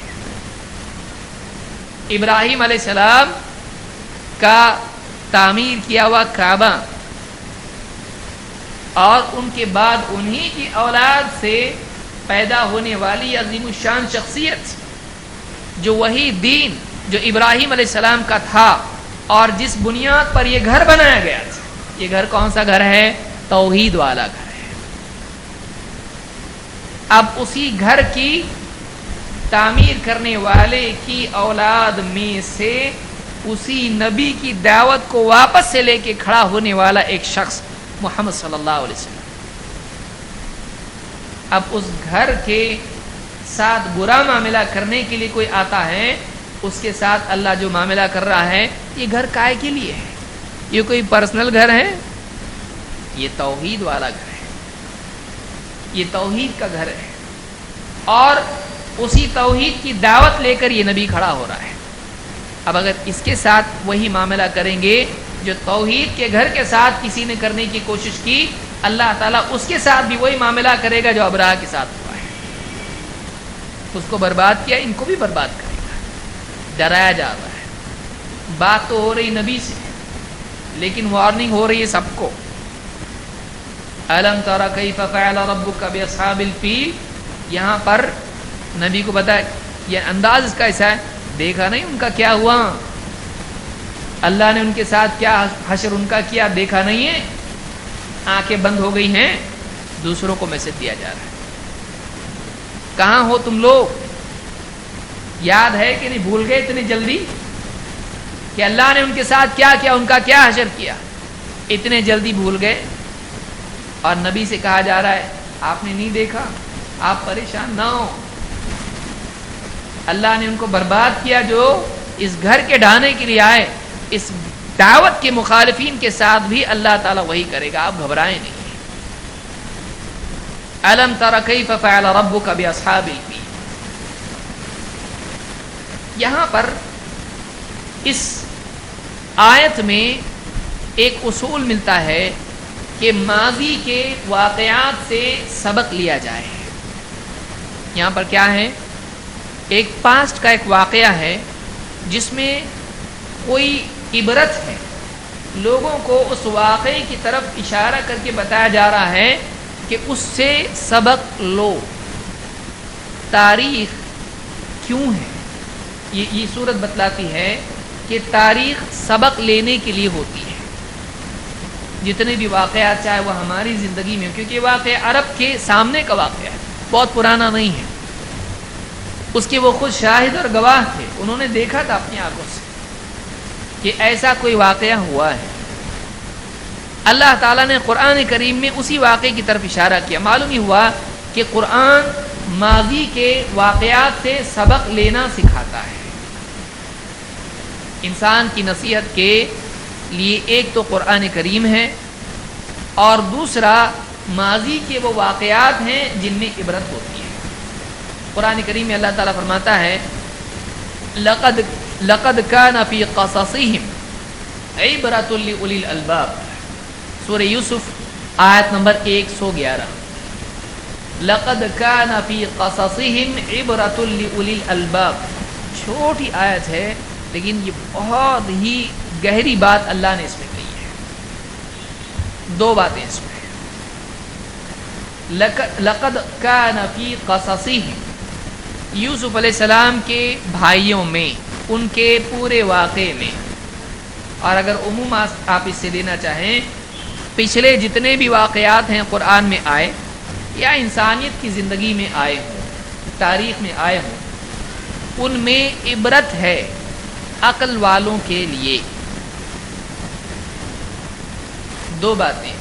ابراہیم علیہ السلام کا تعمیر کیا ہوا کعبہ اور ان کے بعد انہی کی اولاد سے پیدا ہونے والی عظیم الشان شخصیت جو وہی دین جو ابراہیم علیہ السلام کا تھا اور جس بنیاد پر یہ گھر بنایا گیا تھا، یہ گھر کون سا گھر ہے؟ توحید والا گھر ہے. اب اسی گھر کی تعمیر کرنے والے کی اولاد میں سے اسی نبی کی دعوت کو واپس سے لے کے کھڑا ہونے والا ایک شخص محمد صلی اللہ علیہ وسلم. اب اس گھر کے ساتھ برا معاملہ کرنے کے لیے کوئی آتا ہے، اس کے ساتھ اللہ جو معاملہ کر رہا ہے، یہ گھر کائے کے لیے ہے؟ یہ کوئی پرسنل گھر ہے؟ یہ توحید والا گھر ہے، یہ توحید کا گھر ہے، اور اسی توحید کی دعوت لے کر یہ نبی کھڑا ہو رہا ہے. اب اگر اس کے ساتھ وہی معاملہ کریں گے جو توحید کے گھر کے ساتھ کسی نے کرنے کی کوشش کی، اللہ تعالیٰ اس کے ساتھ بھی وہی معاملہ کرے گا جو ابراہ کے ساتھ ہوا ہے. اس کو برباد کیا، ان کو بھی برباد کرے گا. ڈرایا جا رہا ہے. بات تو ہو رہی نبی سے، لیکن وارننگ ہو رہی ہے سب کو. الم تر کیف فعل ربک باصحاب الفیل، یہاں پر نبی کو بتا، یہ انداز اس کا ایسا ہے، دیکھا نہیں ان کا کیا ہوا، اللہ نے ان کے ساتھ کیا حشر ان کا کیا، دیکھا نہیں ہے، آنکھیں بند ہو گئی ہیں. دوسروں کو میسج دیا جا رہا ہے، کہاں ہو تم لوگ؟ یاد ہے کہ نہیں؟ بھول گئے اتنی جلدی کہ اللہ نے ان کے ساتھ کیا کیا، ان کا کیا حشر کیا، اتنے جلدی بھول گئے. اور نبی سے کہا جا رہا ہے آپ نے نہیں دیکھا، آپ پریشان نہ ہو، اللہ نے ان کو برباد کیا جو اس گھر کے ڈھانے کے لیے آئے. اس دعوت کے مخالفین کے ساتھ بھی اللہ تعالیٰ وہی کرے گا، آپ گھبرائیں نہیں. الم تر کیف فعل ربک باصحاب الفیل، یہاں پر اس آیت میں ایک اصول ملتا ہے کہ ماضی کے واقعات سے سبق لیا جائے. یہاں پر کیا ہے؟ ایک پاسٹ کا ایک واقعہ ہے جس میں کوئی عبرت ہے، لوگوں کو اس واقعے کی طرف اشارہ کر کے بتایا جا رہا ہے کہ اس سے سبق لو. تاریخ کیوں ہے؟ یہ صورت بتلاتی ہے کہ تاریخ سبق لینے کے لیے ہوتی ہے. جتنے بھی واقعات چاہے وہ ہماری زندگی میں، کیونکہ یہ واقعہ عرب کے سامنے کا واقعہ ہے، بہت پرانا نہیں ہے، اس کے وہ خود شاہد اور گواہ تھے، انہوں نے دیکھا تھا اپنی آنکھوں سے کہ ایسا کوئی واقعہ ہوا ہے. اللہ تعالیٰ نے قرآن کریم میں اسی واقعے کی طرف اشارہ کیا. معلوم ہی ہوا کہ قرآن ماضی کے واقعات سے سبق لینا سکھاتا ہے. انسان کی نصیحت کے لیے ایک تو قرآن کریم ہے، اور دوسرا ماضی کے وہ واقعات ہیں جن میں عبرت ہوتی ہے. قرآن کریم میں اللہ تعالیٰ فرماتا ہے لقد كان في قصصهم عبرة لأولي الألباب، سورہ یوسف آیت نمبر 111. لقد كان في قصصهم عبرة لأولي الألباب، چھوٹی آیت ہے لیکن یہ بہت ہی گہری بات اللہ نے اس میں کہی ہے. دو باتیں اس میں. لقد کان فی قصصہم، یوسف علیہ السلام کے بھائیوں میں، ان کے پورے واقعے میں، اور اگر عموم آپ اس سے لینا چاہیں، پچھلے جتنے بھی واقعات ہیں قرآن میں آئے یا انسانیت کی زندگی میں آئے ہوں، تاریخ میں آئے ہوں، ان میں عبرت ہے عقل والوں کے لیے۔ دو باتیں،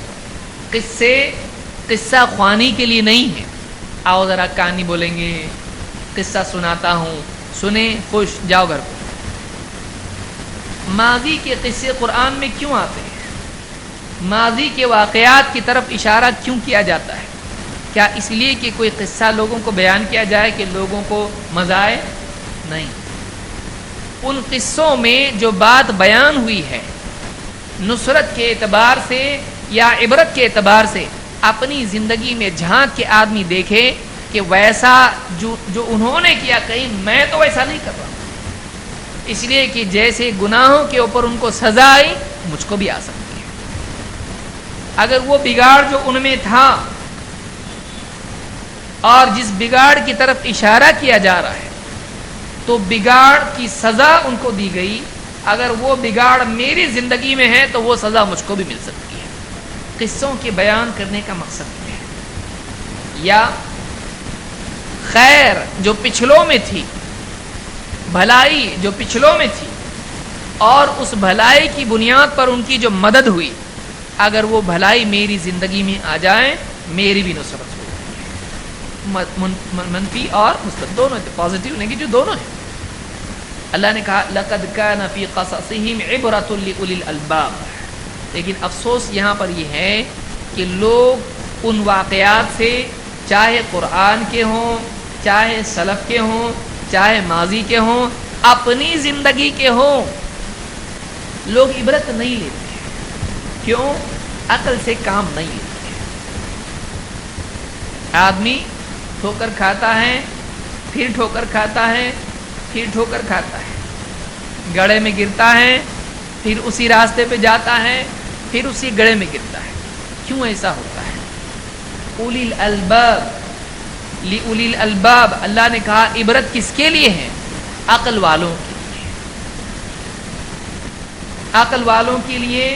قصہ خوانی کے لیے نہیں ہے، آؤ ذرا کہانی بولیں گے، قصہ سناتا ہوں، سنیں خوش جاؤ گھر کو۔ ماضی کے قصے قرآن میں کیوں آتے ہیں؟ ماضی کے واقعات کی طرف اشارہ کیوں کیا جاتا ہے؟ کیا اس لیے کہ کوئی قصہ لوگوں کو بیان کیا جائے کہ لوگوں کو مزہ آئے؟ نہیں، ان قصوں میں جو بات بیان ہوئی ہے نصرت کے اعتبار سے یا عبرت کے اعتبار سے، اپنی زندگی میں جھانک کے آدمی دیکھے کہ ویسا جو انہوں نے کیا، کہیں میں تو ویسا نہیں کر رہا، اس لیے کہ جیسے گناہوں کے اوپر ان کو سزا آئی مجھ کو بھی آ سکتی ہے۔ اگر وہ بگاڑ جو ان میں تھا اور جس بگاڑ کی طرف اشارہ کیا جا رہا ہے تو بگاڑ کی سزا ان کو دی گئی، اگر وہ بگاڑ میری زندگی میں ہے تو وہ سزا مجھ کو بھی مل سکتی ہے۔ قصوں کے بیان کرنے کا مقصد یہ ہے، یا خیر جو پچھلوں میں تھی، بھلائی جو پچھلوں میں تھی، اور اس بھلائی کی بنیاد پر ان کی جو مدد ہوئی، اگر وہ بھلائی میری زندگی میں آ جائے میری بھی نصرت ہو جائے۔ منفی اور مثبت دونوں، پازیٹیو نیگیٹو دونوں ہیں۔ اللہ نے کہا لقد کان فی قصصہم عبرۃ لأولی الالباب، لیکن افسوس یہاں پر یہ ہے کہ لوگ ان واقعات سے، چاہے قرآن کے ہوں، چاہے سلف کے ہوں، چاہے ماضی کے ہوں، اپنی زندگی کے ہوں، لوگ عبرت نہیں لیتے ہیں۔ کیوں؟ عقل سے کام نہیں لیتے ہیں۔ آدمی ٹھوکر کھاتا ہے، پھر ٹھوکر کھاتا ہے، پھر ٹھوکر کھاتا ہے، گڑھے میں گرتا ہے، پھر اسی راستے پہ جاتا ہے، پھر اسی گڑھے میں گرتا ہے۔ کیوں ایسا ہوتا ہے؟ اولی الالباب، لِأُولِي الْأَلْبَابِ، اللہ نے کہا عبرت کس کے لیے ہے؟ عقل والوں کے لیے۔ عقل والوں کے لیے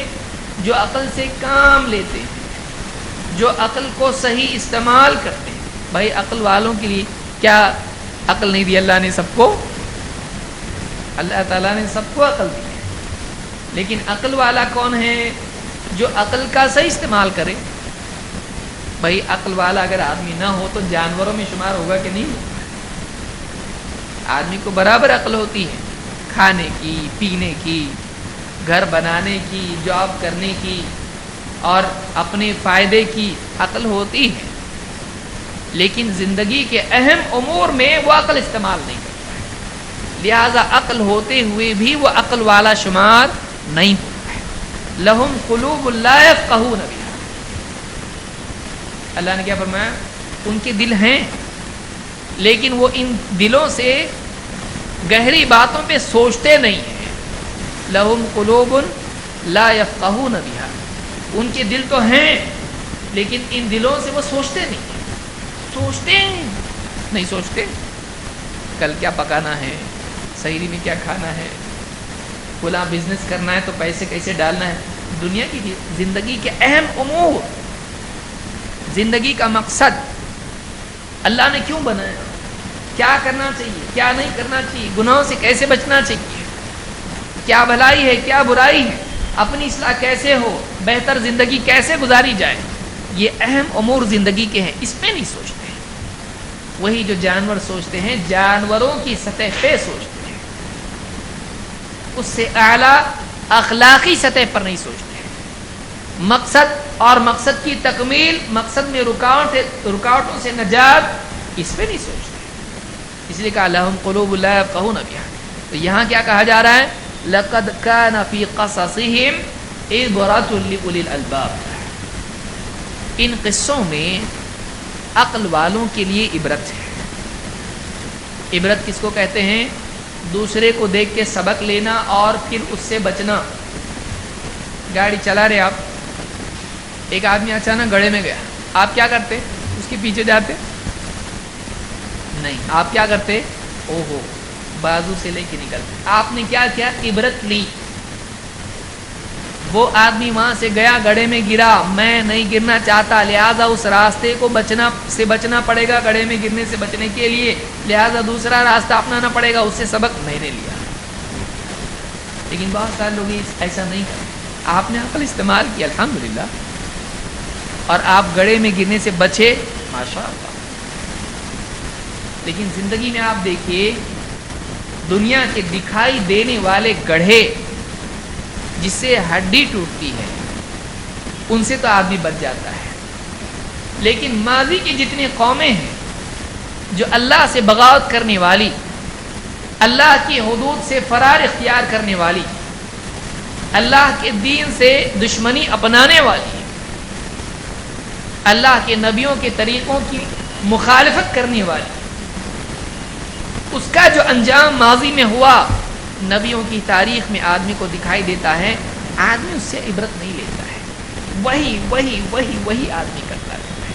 جو عقل سے کام لیتے ہیں، جو عقل کو صحیح استعمال کرتے ہیں۔ بھائی عقل والوں کے لیے کیا عقل نہیں دی اللہ نے سب کو؟ اللہ تعالیٰ نے سب کو عقل دی ہے، لیکن عقل والا کون ہے؟ جو عقل کا صحیح استعمال کرے۔ بھائی عقل والا اگر آدمی نہ ہو تو جانوروں میں شمار ہوگا کہ نہیں ہوگا؟ آدمی کو برابر عقل ہوتی ہے، کھانے کی، پینے کی، گھر بنانے کی، جاب کرنے کی اور اپنے فائدے کی عقل ہوتی ہے، لیکن زندگی کے اہم امور میں وہ عقل استعمال نہیں کرتا ہے، لہذا عقل ہوتے ہوئے بھی وہ عقل والا شمار نہیں ہوتا ہے۔ لہم قلوب لا یفقہون بہا، اللہ نے کیا فرمایا؟ ان کے دل ہیں لیکن وہ ان دلوں سے گہری باتوں پہ سوچتے نہیں ہیں۔ لہم قلوب لا یفقہون بہا، ان کے دل تو ہیں لیکن ان دلوں سے وہ سوچتے نہیں ہیں۔ سوچتے ہیں نہیں سوچتے، کل کیا پکانا ہے، سحری میں کیا کھانا ہے، فلاں بزنس کرنا ہے تو پیسے کیسے ڈالنا ہے، دنیا کی زندگی کے اہم امور، زندگی کا مقصد اللہ نے کیوں بنایا، کیا کرنا چاہیے، کیا نہیں کرنا چاہیے، گناہوں سے کیسے بچنا چاہیے، کیا بھلائی ہے، کیا برائی ہے، اپنی اصلاح کیسے ہو، بہتر زندگی کیسے گزاری جائے، یہ اہم امور زندگی کے ہیں، اس پہ نہیں سوچتے۔ وہی جو جانور سوچتے ہیں، جانوروں کی سطح پہ سوچتے ہیں، اس سے اعلیٰ اخلاقی سطح پر نہیں سوچتے ہیں۔ مقصد اور مقصد کی تکمیل، مقصد میں رکاوٹوں سے نجات، اس پہ نہیں سوچتے، اس لیے کہا لہم قلوب لا یفقہون بہا۔ تو یہاں کیا کہا جا رہا ہے؟ لقد کان فی قصصہم عبرۃ لأولی الالباب، ان قصوں میں عقل والوں کے لیے عبرت ہے۔ عبرت کس کو کہتے ہیں؟ دوسرے کو دیکھ کے سبق لینا اور پھر اس سے بچنا۔ گاڑی چلا رہے آپ، ایک آدمی اچانک گڑھے میں گیا، آپ کیا کرتے؟ اس کے پیچھے جاتے؟ نہیں، آپ کیا کرتے؟ اوہو، بازو سے لے کے نکلتے۔ آپ نے کیا کیا؟ عبرت لی۔ وہ آدمی وہاں سے گیا، گڑھے میں گرا، میں نہیں گرنا چاہتا، لہذا اس راستے کو بچنا پڑے گا، گڑھے میں گرنے سے بچنے کے لیے، لہذا دوسرا راستہ اپنانا پڑے گا۔ اس سے سبق میں نے لیا۔ لیکن بہت سارے لوگ ایسا نہیں کرتے۔ آپ نے عقل استعمال کیا، الحمدللہ، اور آپ گڑھے میں گرنے سے بچے، ماشاء اللہ۔ لیکن زندگی میں آپ دیکھیے، دنیا کے دکھائی دینے والے گڑھے جس سے ہڈی ٹوٹتی ہے، ان سے تو آدمی بچ جاتا ہے، لیکن ماضی کی جتنی قومیں ہیں جو اللہ سے بغاوت کرنے والی، اللہ کی حدود سے فرار اختیار کرنے والی، اللہ کے دین سے دشمنی اپنانے والی، اللہ کے نبیوں کے طریقوں کی مخالفت کرنے والی، اس کا جو انجام ماضی میں ہوا نبیوں کی تاریخ میں آدمی کو دکھائی دیتا ہے، آدمی اس سے عبرت نہیں لیتا ہے، وہی آدمی کرتا رہتا ہے،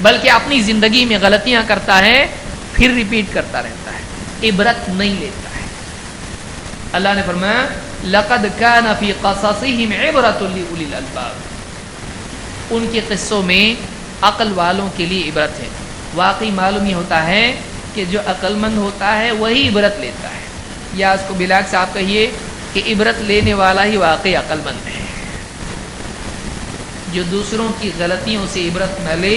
بلکہ اپنی زندگی میں غلطیاں کرتا ہے، پھر ریپیٹ کرتا رہتا ہے، عبرت نہیں لیتا ہے۔ اللہ نے فرمایا لقد كان في قصصهم عبرة لأولي الألباب، ان کے قصوں میں عقل والوں کے لیے عبرت ہے۔ واقعی معلوم یہ ہوتا ہے کہ جو عقل مند ہوتا ہے وہی عبرت لیتا ہے، یا اس کو بالعکس آپ کہیے کہ عبرت لینے والا ہی واقعی عقل مند ہے۔ جو دوسروں کی غلطیوں سے عبرت نہ لے،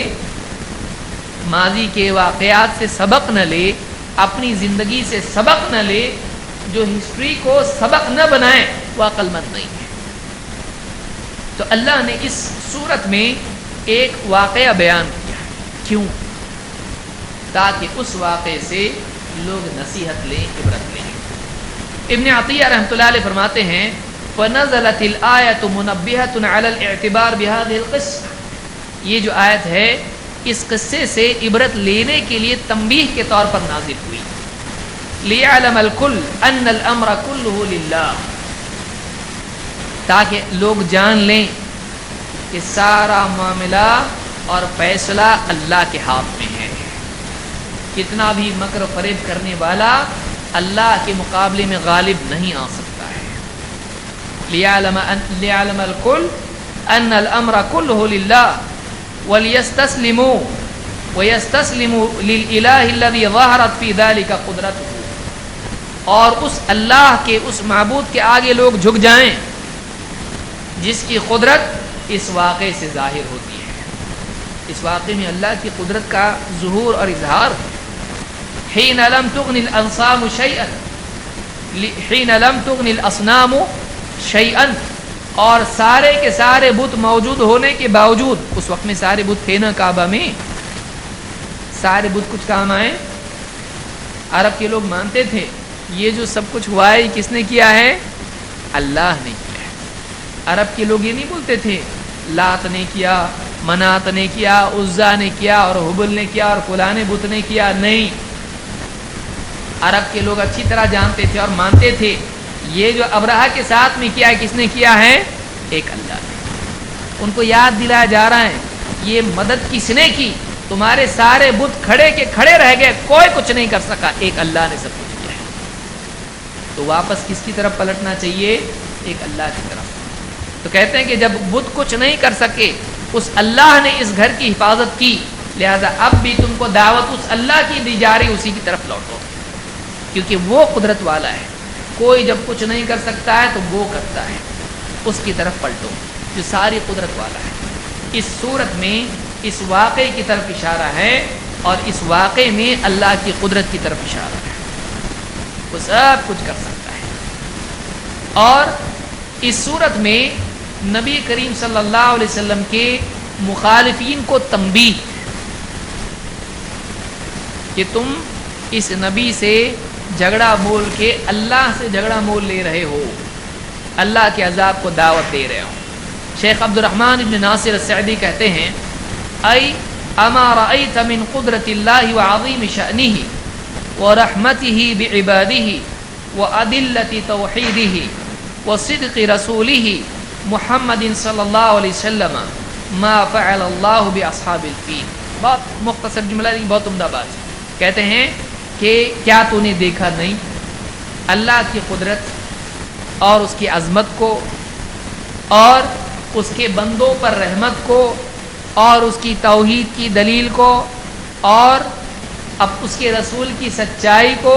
ماضی کے واقعات سے سبق نہ لے، اپنی زندگی سے سبق نہ لے، جو ہسٹری کو سبق نہ بنائے، وہ عقل مند نہیں ہے۔ تو اللہ نے اس صورت میں ایک واقعہ بیان کیا، کیوں؟ تاکہ اس واقعے سے لوگ نصیحت لیں، عبرت لیں۔ ابن عطیہ رحمۃ اللہ علیہ فرماتے ہیں فَنَزَلَتِ الْآيَةُ مُنَبِّهَةٌ عَلَى الْاعْتِبَارِ بِهَذِهِ الْقِصَّةِ، یہ جو آیت ہے اس قصے سے عبرت لینے کے لیے تنبیہ کے طور پر نازل ہوئی۔ لِيَعْلَمَ الْكُلُّ أَنَّ الْأَمْرَ كُلُّهُ لِلَّهِ، تاکہ لوگ جان لیں کہ سارا معاملہ اور فیصلہ اللہ کے ہاتھ میں ہے، کتنا بھی مکر و فریب کرنے والا اللہ کے مقابلے میں غالب نہیں آ سکتا ہے۔ لِيَعْلَمَ الْكُلُّ أَنَّ الْأَمْرَ كُلُّهُ لِلَّهِ وَلْيَسْتَسْلِمُوا لِلْإِلَٰهِ الَّذِي ظَهَرَتْ فِي ذَلِكَ قُدْرَتُهُ، اور اس اللہ کے، اس معبود کے آگے لوگ جھک جائیں جس کی قدرت اس واقعے سے ظاہر ہوتی ہے۔ اس واقعے میں اللہ کی قدرت کا ظہور اور اظہار ہے۔ حین لم تغن الانصام شیئا، حین لم تغن الاصنام شیئا، اور سارے کے سارے بت موجود ہونے کے باوجود، اس وقت میں سارے بت تھے نا کعبہ میں، سارے بت کچھ کام آئے؟ عرب کے لوگ مانتے تھے یہ جو سب کچھ ہوا ہے کس نے کیا ہے؟ اللہ نے کیا ہے۔ عرب کے لوگ یہ نہیں بولتے تھے لات نے کیا، منات نے کیا، عزا نے کیا، اور حبل نے کیا، اور فلاں بت نے کیا، نہیں۔ عرب کے لوگ اچھی طرح جانتے تھے اور مانتے تھے یہ جو ابرہہ کے ساتھ میں کیا ہے کس نے کیا ہے؟ ایک اللہ نے۔ ان کو یاد دلایا جا رہا ہے یہ مدد کس نے کی؟ تمہارے سارے بت کھڑے کے کھڑے رہ گئے، کوئی کچھ نہیں کر سکا، ایک اللہ نے سب کچھ کیا ہے۔ تو واپس کس کی طرف پلٹنا چاہیے؟ ایک اللہ کی طرف۔ تو کہتے ہیں کہ جب بت کچھ نہیں کر سکے، اس اللہ نے اس گھر کی حفاظت کی، لہذا اب بھی تم کو دعوت اس اللہ کی دی جا رہی، اسی کی طرف لوٹو، کیونکہ وہ قدرت والا ہے۔ کوئی جب کچھ نہیں کر سکتا ہے تو وہ کرتا ہے، اس کی طرف پلٹو جو ساری قدرت والا ہے۔ اس صورت میں اس واقعے کی طرف اشارہ ہے، اور اس واقعے میں اللہ کی قدرت کی طرف اشارہ ہے، وہ سب کچھ کر سکتا ہے۔ اور اس صورت میں نبی کریم صلی اللہ علیہ وسلم کے مخالفین کو تنبیہ کہ تم اس نبی سے جھگڑا مول کے اللہ سے جھگڑا مول لے رہے ہو، اللہ کے عذاب کو دعوت دے رہے ہو۔ شیخ عبد الرحمن بن ناصر السعدی کہتے ہیں ای اما رأیت من قدرت اللہ وعظیم شأنہ ورحمتہ بعبادہ وعدلت توحیدہ وصدق رسولہ محمد صلی اللہ علیہ وسلم ما فعل اللہ باصحاب الفیل. بہت مختصر جملہ لیکن بہت عمدہ بات ہے. کہتے ہیں کہ کیا تو نے دیکھا نہیں اللہ کی قدرت اور اس کی عظمت کو اور اس کے بندوں پر رحمت کو اور اس کی توحید کی دلیل کو اور اب اس کے رسول کی سچائی کو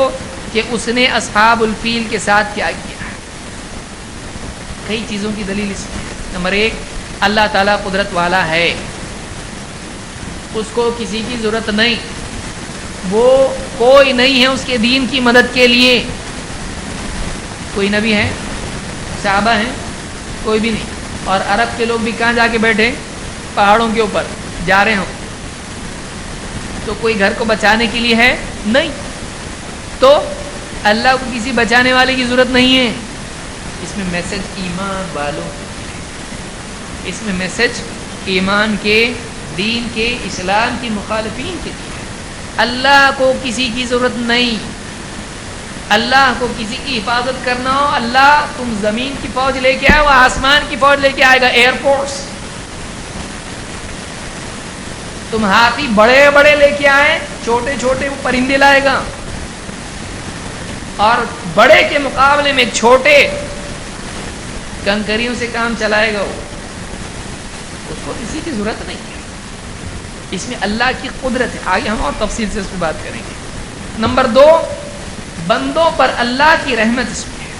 کہ اس نے اصحاب الفیل کے ساتھ کیا کیا. کئی چیزوں کی دلیل اس میں. نمبر 1, اللہ تعالیٰ قدرت والا ہے, اس کو کسی کی ضرورت نہیں, وہ کوئی نہیں ہے اس کے دین کی مدد کے لیے. کوئی نبی ہے, صحابہ ہیں, کوئی بھی نہیں. اور عرب کے لوگ بھی کہاں جا کے بیٹھے, پہاڑوں کے اوپر جا رہے ہوں تو کوئی گھر کو بچانے کے لیے ہے نہیں. تو اللہ کو کسی بچانے والے کی ضرورت نہیں ہے. اس میں میسج ایمان والوں, اس میں میسج ایمان کے, دین کے, اسلام کی مخالفین کے لیے. اللہ کو کسی کی ضرورت نہیں. اللہ کو کسی کی حفاظت کرنا ہو, اللہ تم زمین کی فوج لے کے آئے, وہ آسمان کی فوج لے کے آئے گا, ایئر فورس. تم ہاتھی بڑے بڑے لے کے آئے, چھوٹے چھوٹے وہ پرندے لائے گا. اور بڑے کے مقابلے میں چھوٹے کنکریوں سے کام چلائے گا. وہ اس کو کسی کی ضرورت نہیں ہے. اس میں اللہ کی قدرت ہے. آگے ہم اور تفصیل سے اس پہ بات کریں گے. نمبر 2, بندوں پر اللہ کی رحمت اس میں ہے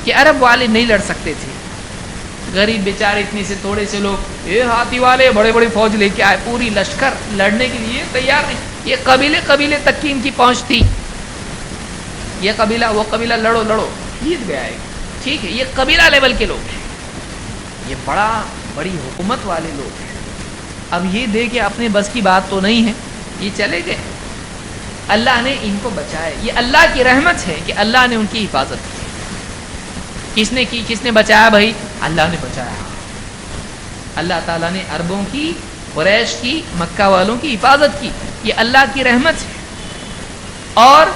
کہ عرب والے نہیں لڑ سکتے تھے. غریب بیچارے اتنے سے تھوڑے سے لوگ, یہ ہاتھی والے بڑے بڑے فوج لے کے آئے, پوری لشکر لڑنے کے لیے تیار نہیں. یہ قبیلے تک کی ان کی پہنچ تھی. یہ قبیلہ وہ قبیلہ, لڑو لڑو, جیت گیا ہے. ٹھیک ہے, یہ قبیلہ لیول کے لوگ ہیں, یہ بڑی حکومت والے لوگ ہیں. اب یہ دیکھے اپنے بس کی بات تو نہیں ہے, یہ چلے گئے. اللہ نے ان کو بچایا. یہ اللہ کی رحمت ہے کہ اللہ نے ان کی حفاظت کی. کس نے کی, کس نے بچایا بھائی؟ اللہ نے بچایا. اللہ تعالیٰ نے عربوں کی, قریش کی, مکہ والوں کی حفاظت کی. یہ اللہ کی رحمت ہے. اور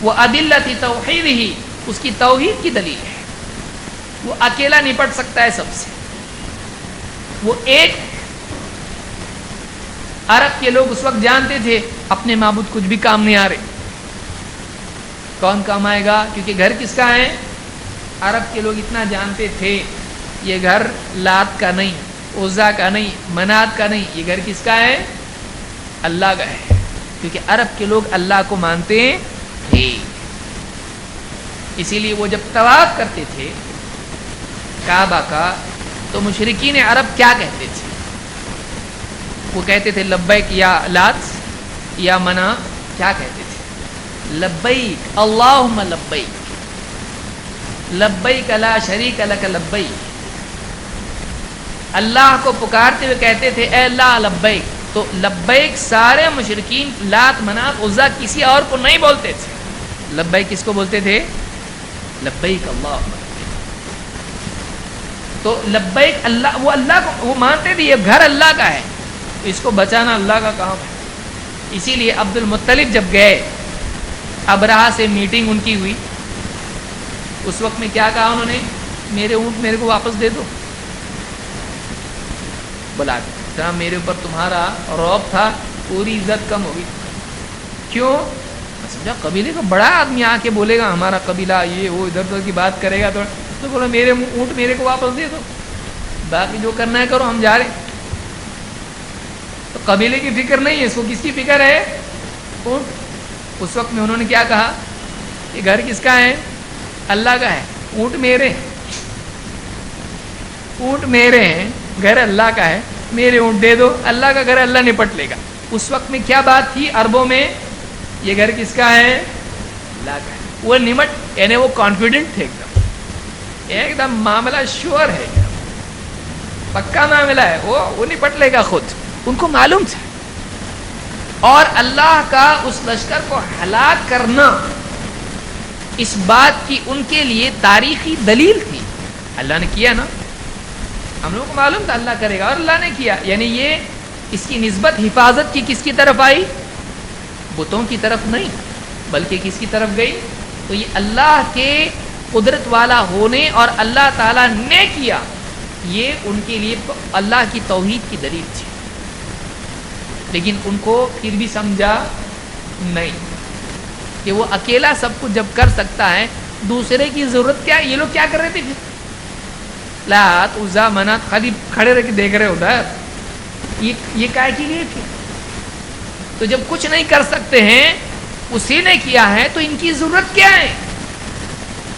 وہ ادلۃ توحید ہی, اس کی توحید کی دلیل ہے. وہ اکیلا نپٹ سکتا ہے سب سے. وہ ایک, عرب کے لوگ اس وقت جانتے تھے اپنے معبود کچھ بھی کام نہیں آ رہے. کون کام آئے گا؟ کیونکہ گھر کس کا ہے؟ عرب کے لوگ اتنا جانتے تھے یہ گھر لات کا نہیں, عزا کا نہیں, منات کا نہیں, یہ گھر کس کا ہے؟ اللہ کا ہے. کیونکہ عرب کے لوگ اللہ کو مانتے تھے. اسی لیے وہ جب طواف کرتے تھے کعبہ کا تو مشرکین عرب کیا کہتے تھے؟ وہ کہتے تھے لبیک یا لات یا منا. کیا کہتے تھے؟ لبیک اللہم لبیک, لبیک لا شریک لک لبیک. اللہ کو پکارتے ہوئے کہتے تھے اے اللہ لبیک. تو لبیک سارے مشرکین لات منات عزا کسی اور کو نہیں بولتے تھے. لبیک کس کو بولتے تھے؟ لبیک اللہم لبیک. تو لبیک اللہ, وہ اللہ کو وہ مانتے تھے یہ گھر اللہ کا ہے, اس کو بچانا اللہ کا کام ہے. اسی لیے عبد المطلب جب گئے, ابرہہ سے میٹنگ ان کی ہوئی, اس وقت میں کیا کہا انہوں نے؟ میرے اونٹ میرے کو واپس دے دو. بلا کے جہاں میرے اوپر تمہارا رعب تھا, پوری عزت کم ہوگی. کیوں؟ میں سمجھا قبیلے کا بڑا آدمی آ کے بولے گا ہمارا قبیلہ یہ وہ ادھر ادھر کی بات کرے گا, تو بولا میرے اونٹ میرے کو واپس دے دو, باقی جو کرنا ہے کرو, ہم جا رہے. تو قبیلے کی فکر نہیں ہے, اس کو کس کی فکر ہے؟ اونٹ. اس وقت میں انہوں نے کیا کہا کہ گھر کس کا ہے؟ اللہ کا ہے. اونٹ میرے, اونٹ میرے ہیں, گھر اللہ کا ہے, میرے اونٹ دے دو, اللہ کا گھر اللہ نپٹ لے گا. اس وقت میں کیا بات تھی عربوں میں؟ یہ گھر کس کا ہے؟ اللہ کا ہے. وہ نمٹ, یعنی وہ کانفیڈنٹ تھے ایک دم معاملہ شور ہے, پکا معاملہ ہے, وہ نپٹ لے گا خود. ان کو معلوم تھا. اور اللہ کا اس لشکر کو ہلاک کرنا اس بات کی ان کے لیے تاریخی دلیل تھی. اللہ نے کیا نا, ہم لوگوں کو معلوم تھا اللہ کرے گا اور اللہ نے کیا. یعنی یہ اس کی نسبت حفاظت کی کس کی طرف آئی؟ بتوں کی طرف نہیں, بلکہ کس کی طرف گئی؟ تو یہ اللہ کے قدرت والا ہونے اور اللہ تعالیٰ نے کیا یہ ان کے لیے اللہ کی توحید کی دلیل تھی، لیکن ان کو پھر بھی سمجھا نہیں کہ وہ اکیلا سب کچھ جب کر سکتا ہے دوسرے کی ضرورت کیا ہے. یہ لوگ کیا کر رہے تھے پھر؟ لات عزا منات خالی کھڑے رہ کے دیکھ رہے ادھر، یہ کائے کے لیے تھی؟ تو جب کچھ نہیں کر سکتے ہیں اسی نے کیا ہے تو ان کی ضرورت کیا ہے؟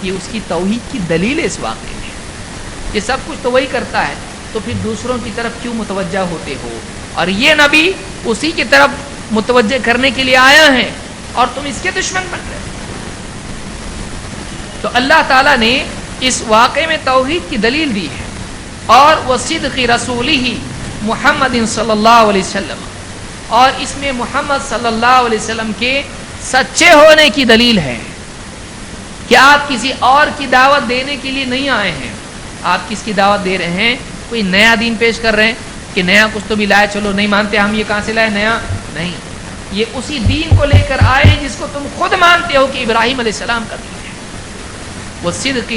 یہ اس کی توحید کی دلیل ہے. اس واقعے میں یہ سب کچھ تو وہی کرتا ہے، تو پھر دوسروں کی طرف کیوں متوجہ ہوتے ہو؟ اور یہ نبی اسی کی طرف متوجہ کرنے کے لیے آیا ہے اور تم اس کے دشمن بن رہے. تو اللہ تعالیٰ نے اس واقعے میں توحید کی دلیل دی ہے، اور وہ صدق رسولہ محمد صلی اللہ علیہ وسلم، اور اس میں محمد صلی اللہ علیہ وسلم کے سچے ہونے کی دلیل ہے کہ آپ کسی اور کی دعوت دینے کے لیے نہیں آئے ہیں. آپ کس کی دعوت دے رہے ہیں؟ کوئی نیا دین پیش کر رہے ہیں کہ نیا کچھ تو بھی لائے، چلو نہیں مانتے ہم، یہ کہاں سے لائے نیا؟ نہیں، یہ اسی دین کو لے کر آئے ہیں جس کو تم خود مانتے ہو کہ ابراہیم علیہ السلام کا دین ہے. وہ صدق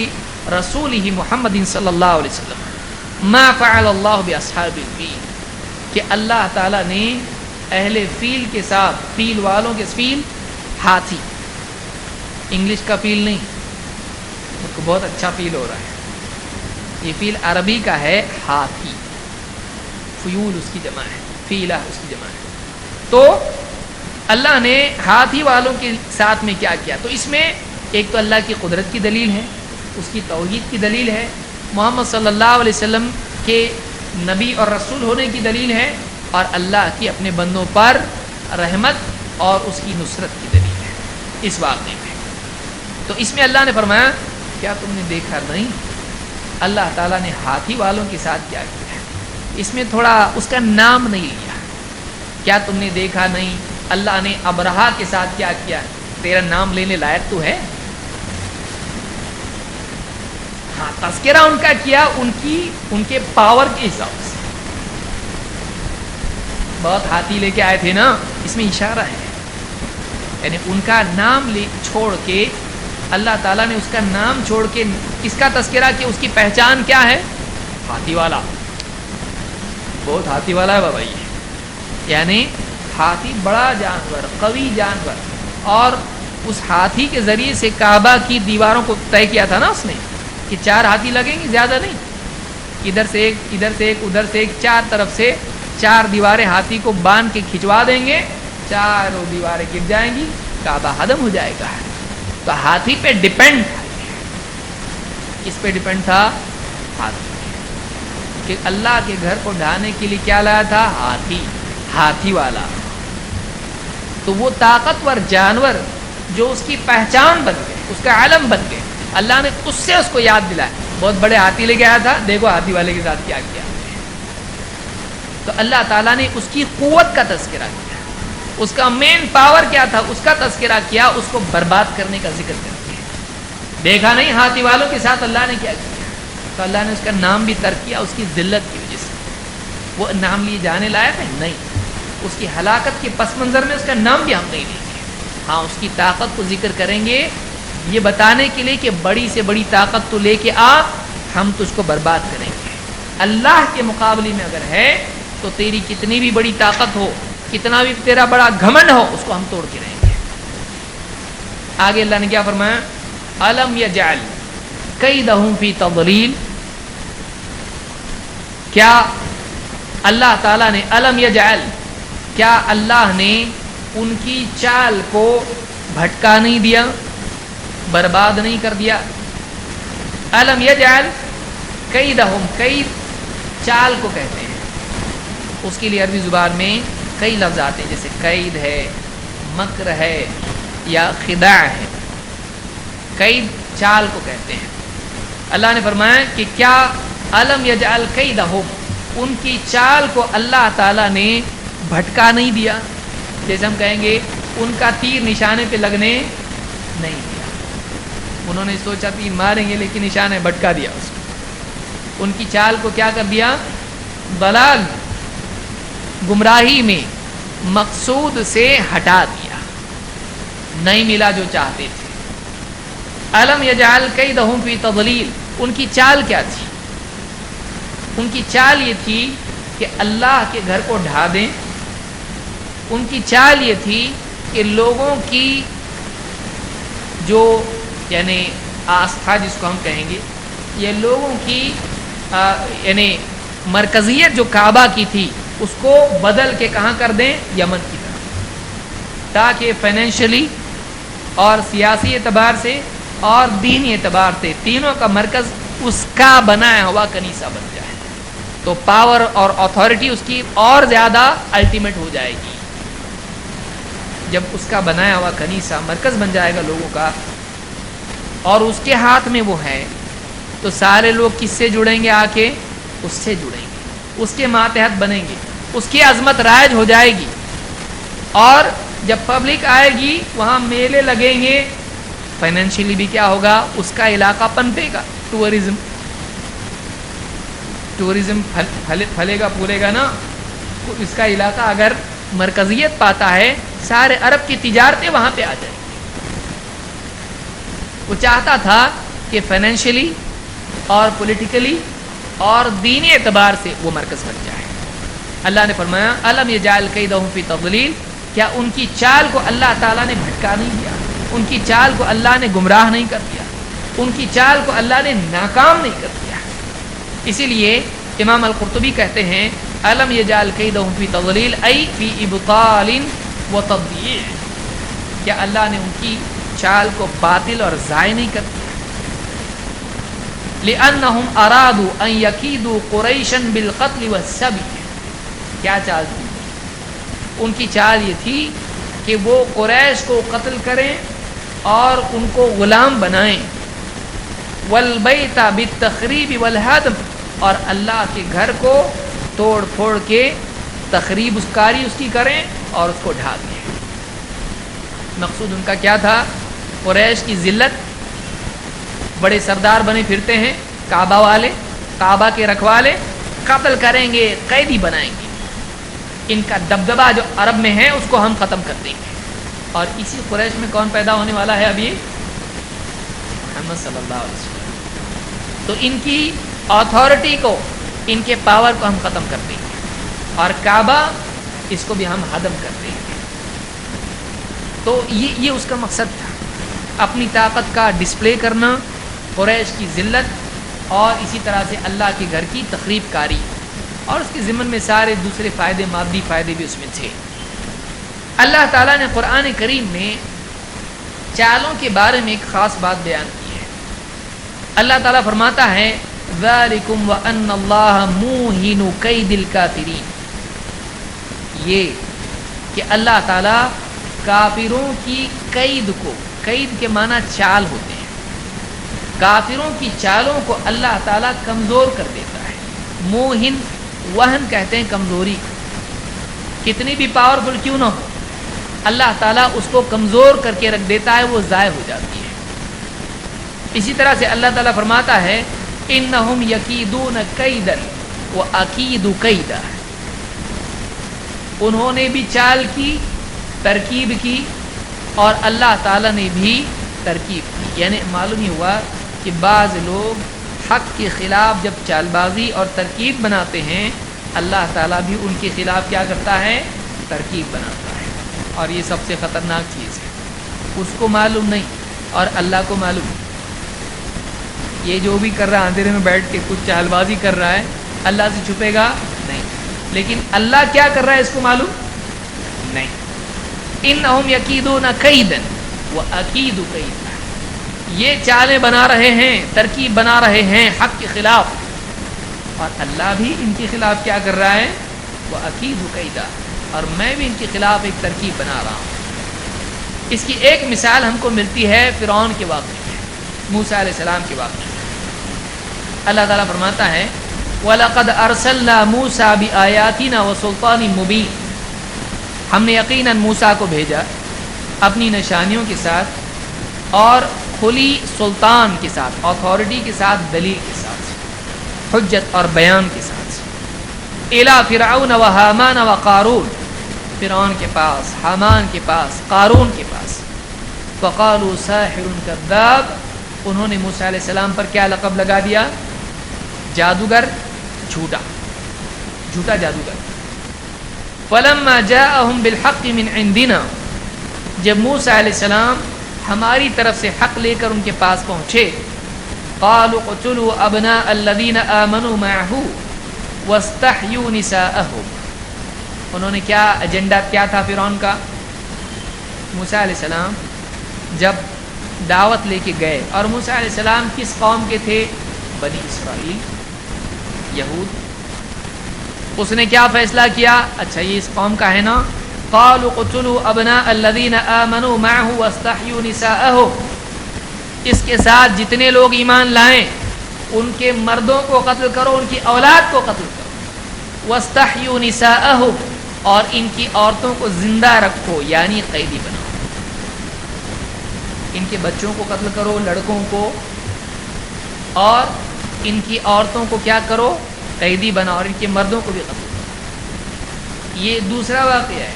رسولہ محمد صلی اللہ علیہ وسلم ما فعل اللہ باصحاب الفیل، کہ اللہ تعالیٰ نے اہل فیل کے ساتھ، فیل والوں کے فیل ہاتھی، انگلش کا فیل نہیں، اس کو بہت اچھا فیل ہو رہا ہے. یہ فیل عربی کا ہے ہاتھی، فیول اس کی جمع ہے، فیلہ اس کی جمع ہے. تو اللہ نے ہاتھی والوں کے ساتھ میں کیا کیا؟ تو اس میں ایک تو اللہ کی قدرت کی دلیل ہے، اس کی توحید کی دلیل ہے، محمد صلی اللہ علیہ وسلم کے نبی اور رسول ہونے کی دلیل ہے، اور اللہ کی اپنے بندوں پر رحمت اور اس کی نصرت کی دلیل ہے اس واقعے میں. تو اس میں اللہ نے فرمایا کیا تم نے دیکھا نہیں اللہ تعالیٰ نے ہاتھی والوں کے ساتھ کیا کیا ہے؟ اس میں تھوڑا اس کا نام نہیں لیا. کیا تم نے دیکھا نہیں اللہ نے ابرہا کے ساتھ کیا کیا؟ تیرا نام لینے لائق تو ہے. ہاں، تذکرہ ان کا کیا ان کے پاور کے حساب سے. بہت ہاتھی لے کے آئے تھے نا، اس میں اشارہ ہے، یعنی ان کا نام چھوڑ کے اللہ تعالیٰ نے اس کا نام چھوڑ کے اس کا تذکرہ کیا. اس کی پہچان کیا ہے؟ ہاتھی والا، بہت ہاتھی والا ہے بابا. یہ یعنی ہاتھی بڑا جانور، قوی جانور، اور اس ہاتھی کے ذریعے سے کعبہ کی دیواروں کو طے کیا تھا نا اس نے کہ 4 ہاتھی لگیں گے، زیادہ نہیں، ادھر سے ایک، ادھر سے ایک، ادھر سے ایک، 4 طرف سے 4 دیواریں ہاتھی کو باندھ کے کھنچوا دیں گے، 4 دیواریں گر جائیں گی، کعبہ ہدم ہو جائے گا. تو ہاتھی پہ ڈیپینڈ تھا. کس پہ ڈیپینڈ تھا؟ ہاتھی. کہ اللہ کے گھر کو ڈھانے کے لیے کیا لایا تھا؟ ہاتھی والا. تو وہ طاقتور جانور جو اس کی پہچان بن گئے، اس کا علم بن گئے، اللہ نے اس سے اس کو یاد دلایا. بہت بڑے ہاتھی لے کے آیا تھا، دیکھو ہاتھی والے کے ساتھ کیا کیا. تو اللہ تعالیٰ نے اس کی قوت کا تذکرہ کیا، اس کا مین پاور کیا تھا اس کا تذکرہ کیا، اس کو برباد کرنے کا ذکر کر دیا. دیکھا نہیں ہاتھی والوں کے ساتھ اللہ نے کیا کیا؟ تو اللہ نے اس کا نام بھی ترک کیا اس کی ذلت کی وجہ سے. وہ نام لیے جانے لائق ہے نہیں. اس کی ہلاکت کے پس منظر میں اس کا نام بھی ہم نہیں لیں گے. ہاں، اس کی طاقت کو ذکر کریں گے، یہ بتانے کے لیے کہ بڑی سے بڑی طاقت تو لے کے آ، ہم تجھ کو برباد کریں گے. اللہ کے مقابلے میں اگر ہے تو تیری کتنی بھی بڑی طاقت ہو، کتنا بھی تیرا بڑا گھمنڈ ہو، اس کو ہم توڑ کے رہیں گے. آگے اللہ نے کیا فرمایا؟ الم یجعل کیدہم فی تضلیل. کیا اللہ تعالیٰ نے الم یجعل، کیا اللہ نے ان کی چال کو بھٹکا نہیں دیا، برباد نہیں کر دیا؟ الم یجعل کیدہم، کید چال کو کہتے ہیں. اس کے لیے عربی زبان میں کئی لفظ آتے ہیں، جیسے قید ہے، مکر ہے، یا خداع ہے. قید چال کو کہتے ہیں. اللہ نے فرمایا کہ کیا الم یجعل کیدہم، ان کی چال کو اللہ تعالیٰ نے بھٹکا نہیں دیا. جیسے ہم کہیں گے ان کا تیر نشانے پہ لگنے نہیں دیا. انہوں نے سوچا تیر ماریں گے لیکن نشانے بھٹکا دیا اس کو. ان کی چال کو کیا کر دیا؟ ضلال، گمراہی میں، مقصود سے ہٹا دیا، نہیں ملا جو چاہتے تھے. الم یجعل کیدہم فی تضلیل، ان کی چال کیا تھی؟ ان کی چال یہ تھی کہ اللہ کے گھر کو ڈھا دیں. ان کی چال یہ تھی کہ لوگوں کی جو یعنی آستھا جس کو ہم کہیں گے، یہ لوگوں کی یعنی مرکزیت جو کعبہ کی تھی اس کو بدل کے کہاں کر دیں؟ یمن کی طرف، تاکہ فائنینشلی اور سیاسی اعتبار سے اور دینی اعتبار سے تینوں کا مرکز اس کا بنایا ہوا کنیسہ بن جائے. تو پاور اور اتھارٹی اس کی اور زیادہ الٹیمیٹ ہو جائے گی. جب اس کا بنایا ہوا کنیسہ مرکز بن جائے گا لوگوں کا اور اس کے ہاتھ میں وہ ہے، تو سارے لوگ کس سے جڑیں گے؟ آ کے اس سے جڑیں گے، اس کے ماتحت بنیں گے، اس کی عظمت رائج ہو جائے گی. اور جب پبلک آئے گی وہاں میلے لگیں گے، فائنینشلی بھی کیا ہوگا؟ اس کا علاقہ پنپے گا. ٹورزم پھلے گا پھولے گا نا. اس کا علاقہ اگر مرکزیت پاتا ہے سارے عرب کی تجارتیں وہاں پہ آ جائیں. وہ چاہتا تھا کہ فائنینشلی اور پولیٹیکلی اور دینی اعتبار سے وہ مرکز بن جائے. اللہ نے فرمایا الم یجعل کیدہم فی تضلیل، کیا ان کی چال کو اللہ تعالیٰ نے بھٹکا نہیں دیا؟ ان کی چال کو اللہ نے گمراہ نہیں کر دیا؟ ان کی چال کو اللہ نے ناکام نہیں کر دیا؟ اسی لیے امام القرطبی کہتے ہیں الم یجعل کیدہم فی تضلیل ای فی ابطال و تضییع، کیا اللہ نے ان کی چال کو باطل اور ضائع نہیں کر دیا؟ لأنهم ارادوا ان یکیدوا قریشا بالقتل والسبی، کیا چال تھی؟ ان کی چال یہ تھی کہ وہ قریش کو قتل کریں اور ان کو غلام بنائیں. والبیت بالتخریب والہدم، اور اللہ کے گھر کو توڑ پھوڑ کے تخریب کاری اس کی کریں اور اس کو ڈھا دیں. مقصود ان کا کیا تھا؟ قریش کی ذلت، بڑے سردار بنے پھرتے ہیں کعبہ والے، کعبہ کے رکھوالے، قتل کریں گے، قیدی بنائیں گے، ان کا دبدبہ جو عرب میں ہے اس کو ہم ختم کر دیں گے. اور اسی قریش میں کون پیدا ہونے والا ہے ابھی؟ محمد صلی اللہ علیہ وسلم. تو ان کی اتھارٹی کو، ان کے پاور کو ہم ختم کر دیں گے اور کعبہ اس کو بھی ہم ہدم کر دیں گے. تو یہ اس کا مقصد تھا، اپنی طاقت کا ڈسپلے کرنا، قریش کی ذلت اور اسی طرح سے اللہ کے گھر کی تخریب کاری، اور اس کے ضمن میں سارے دوسرے فائدے، مادی فائدے بھی اس میں تھے. اللہ تعالیٰ نے قرآن کریم میں چالوں کے بارے میں ایک خاص بات بیان کی ہے. اللہ تعالیٰ فرماتا ہے ذالکم وان اللہ موہن کید الکافرین، یہ کہ اللہ تعالیٰ کافروں کی قید کو، قید کے معنی چال ہوتے ہیں، کافروں کی چالوں کو اللہ تعالیٰ کمزور کر دیتا ہے. موہن، وہن کہتے ہیں کمزوری، کتنی بھی پاورفل کیوں نہ ہو اللہ تعالیٰ اس کو کمزور کر کے رکھ دیتا ہے، وہ ضائع ہو جاتی ہے. اسی طرح سے اللہ تعالیٰ فرماتا ہے انہم یکیدون کیدا واکید کیدا، انہوں نے بھی چال کی، ترکیب کی، اور اللہ تعالیٰ نے بھی ترکیب کی. یعنی معلوم ہی ہوا کہ بعض لوگ حق کے خلاف جب چال بازی اور ترکیب بناتے ہیں، اللہ تعالیٰ بھی ان کے خلاف کیا کرتا ہے؟ ترکیب بناتا ہے. اور یہ سب سے خطرناک چیز ہے، اس کو معلوم نہیں اور اللہ کو معلوم. یہ جو بھی کر رہا ہے اندھیرے میں بیٹھ کے کچھ چال بازی کر رہا ہے، اللہ سے چھپے گا نہیں، لیکن اللہ کیا کر رہا ہے اس کو معلوم نہیں. انہم یکیدون کیدا واکید کیدا، یہ چالیں بنا رہے ہیں، ترکیب بنا رہے ہیں حق کے خلاف، اور اللہ بھی ان کے خلاف کیا کر رہا ہے؟ واکید کیدا، اور میں بھی ان کے خلاف ایک ترکیب بنا رہا ہوں. اس کی ایک مثال ہم کو ملتی ہے فرعون کے واقعے میں، موسیٰ علیہ السلام کے واقعے میں. اللہ تعالیٰ فرماتا ہے وَلَقَدْ أَرْسَلْنَا مُوسَىٰ بِآيَاتِنَا وَسُلْطَانٍ مُبِينٍ، ہم نے یقیناً موسیٰ کو بھیجا اپنی نشانیوں کے ساتھ اور کھلی سلطان کے ساتھ، اتھارٹی کے ساتھ، دلیل کے ساتھ، حجت اور بیان کے ساتھ. إِلَىٰ فِرْعَوْنَ وَهَامَانَ وَقَارُونَ، فرعون کے پاس، حامان کے پاس، قارون کے پاس. فَقَالُوا سَاحِرٌ كَذَّابٌ، انہوں نے موسیٰ علیہ السلام پر کیا لقب لگا دیا؟ جادوگر، جھوٹا جادوگر. فلما جاءهم بالحق من عندنا، جب موسیٰ علیہ السلام ہماری طرف سے حق لے کر ان کے پاس پہنچے، قالوا اقتلوا ابناء الذين آمنوا معه واستحيوا نساءهم. انہوں نے کیا ایجنڈا کیا تھا فرعون کا؟ موسیٰ علیہ السلام جب دعوت لے کے گئے، اور موسیٰ علیہ السلام کس قوم کے تھے؟ بنی اسرائیل، یہود. اس نے کیا فیصلہ کیا؟ اچھا یہ اس قوم کا ہے نا. قالوا اقتلوا ابناء الذين آمنوا معه واستحيوا نساءهم. اس کے ساتھ جتنے لوگ ایمان لائیں ان کے مردوں کو قتل کرو، ان کی اولاد کو قتل کرو. واستحيوا نساءهم، اور ان کی عورتوں کو زندہ رکھو، یعنی قیدی بناؤ. ان کے بچوں کو قتل کرو، لڑکوں کو، اور ان کی عورتوں کو کیا کرو؟ قیدی بناؤ، اور ان کے مردوں کو بھی قتل کرو. یہ دوسرا واقعہ ہے،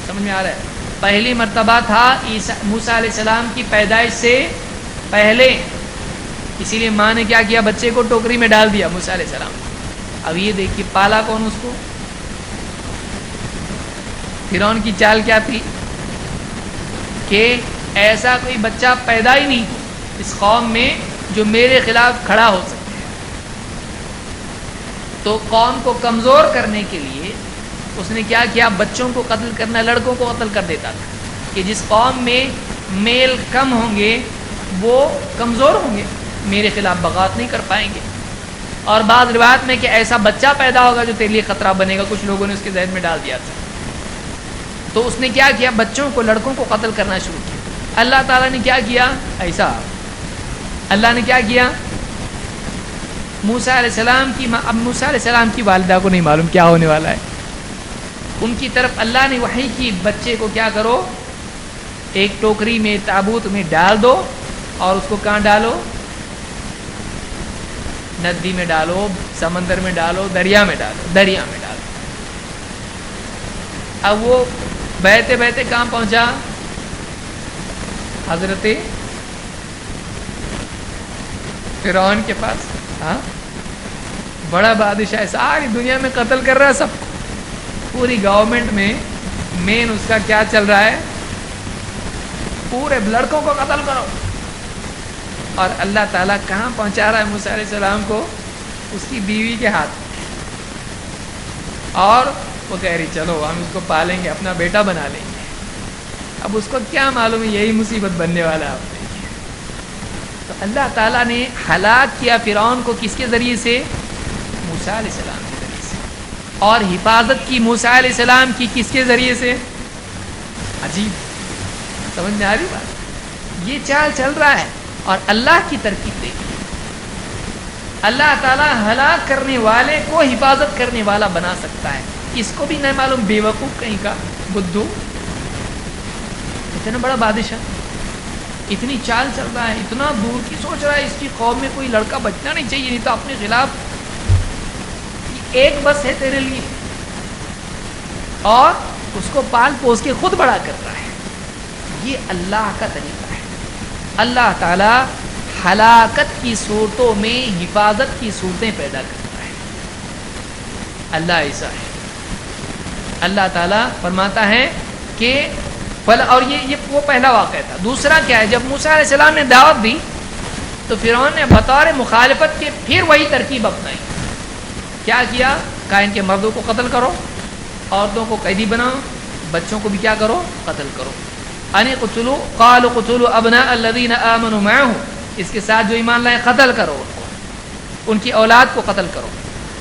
سمجھ میں آ رہا ہے؟ پہلی مرتبہ تھا موسیٰ علیہ السلام کی پیدائش سے پہلے، اسی لیے ماں نے کیا کیا؟ بچے کو ٹوکری میں ڈال دیا موسیٰ علیہ السلام. اب یہ دیکھیے پالا کون اس کو؟ فرعون کی چال کیا تھی کہ ایسا کوئی بچہ پیدا ہی نہیں اس قوم میں جو میرے خلاف کھڑا ہو سکے. تو قوم کو کمزور کرنے کے لیے اس نے کیا کیا؟ بچوں کو قتل کرنا، لڑکوں کو قتل کر دیتا تھا کہ جس قوم میں میل کم ہوں گے وہ کمزور ہوں گے، میرے خلاف بغاوت نہیں کر پائیں گے. اور بعض روایت میں کہ ایسا بچہ پیدا ہوگا جو تیرے لیے خطرہ بنے گا، کچھ لوگوں نے اس کے ذہن میں ڈال دیا تھا. تو اس نے کیا کیا؟ بچوں کو، لڑکوں کو قتل کرنا شروع کیا. اللہ تعالیٰ نے کیا کیا؟ ایسا اللہ نے کیا کیا؟ موسیٰ علیہ السلام کی اب موسیٰ علیہ السلام کی والدہ کو نہیں معلوم کیا ہونے والا ہے. ان کی طرف اللہ نے وحی کی، بچے کو کیا کرو؟ ایک ٹوکری میں، تابوت میں ڈال دو، اور اس کو کہاں ڈالو؟ ندی میں ڈالو، سمندر میں ڈالو، دریا میں ڈالو. اب وہ بہتے بہتے کہاں پہنچا؟ حضرت فرعون کے پاس. ہاں، بڑا بادشاہ ہے، ساری دنیا میں قتل کر رہا ہے سب کو. پوری گورنمنٹ میں مین اس کا کیا چل رہا ہے؟ پورے لڑکوں کو قتل کرو. اور اللہ تعالیٰ کہاں پہنچا رہا ہے موسیٰ علیہ السلام کو؟ اس کی بیوی کے ہاتھ. اور وہ کہہ رہی چلو ہم اس کو پالیں گے، اپنا بیٹا بنا لیں گے. اب اس کو کیا معلوم ہے یہی مصیبت بننے والا ہے. تو اللہ تعالیٰ نے ہلاک کیا فرعون کو کس کے ذریعے سے؟ موسیٰ علیہ السلام کے ذریعے سے. اور حفاظت کی موسیٰ علیہ السلام کی کس کے ذریعے سے؟ عجیب، سمجھ میں آ رہی بات؟ یہ چال چل رہا ہے. اور اللہ کی ترکیب دیکھیے، اللہ تعالیٰ ہلاک کرنے والے کو حفاظت کرنے والا بنا سکتا ہے. اس کو بھی نہیں معلوم، بے وقوف کہیں کا بدھو، اتنا بڑا بادشاہ، اتنی چال چل رہا ہے، اتنا دور کی سوچ رہا ہے اس کی قوم میں کوئی لڑکا بچنا نہیں چاہیے، نہیں تو اپنے خلاف ایک بس ہے تیرے لیے. اور اس کو پال پوس کے خود بڑا کر رہا ہے. یہ اللہ کا طریقہ ہے. اللہ تعالی ہلاکت کی صورتوں میں حفاظت کی صورتیں پیدا کرتا ہے. اللہ ایسا ہے. اللہ تعالیٰ فرماتا ہے کہ اور یہ وہ پہلا واقعہ تھا. دوسرا کیا ہے؟ جب موسیٰ علیہ السلام نے دعوت دی تو فرعون نے بطور مخالفت کے پھر وہی ترکیب اپنائی. کیا کیا؟ کہا ان کے مردوں کو قتل کرو، عورتوں کو قیدی بناؤ، بچوں کو بھی کیا کرو؟ قتل کرو. ان قتلوا قالوا قتلوا ابناء الذين آمنوا معه، اس کے ساتھ جو ایمان لائے قتل کرو، ان کی اولاد کو قتل کرو.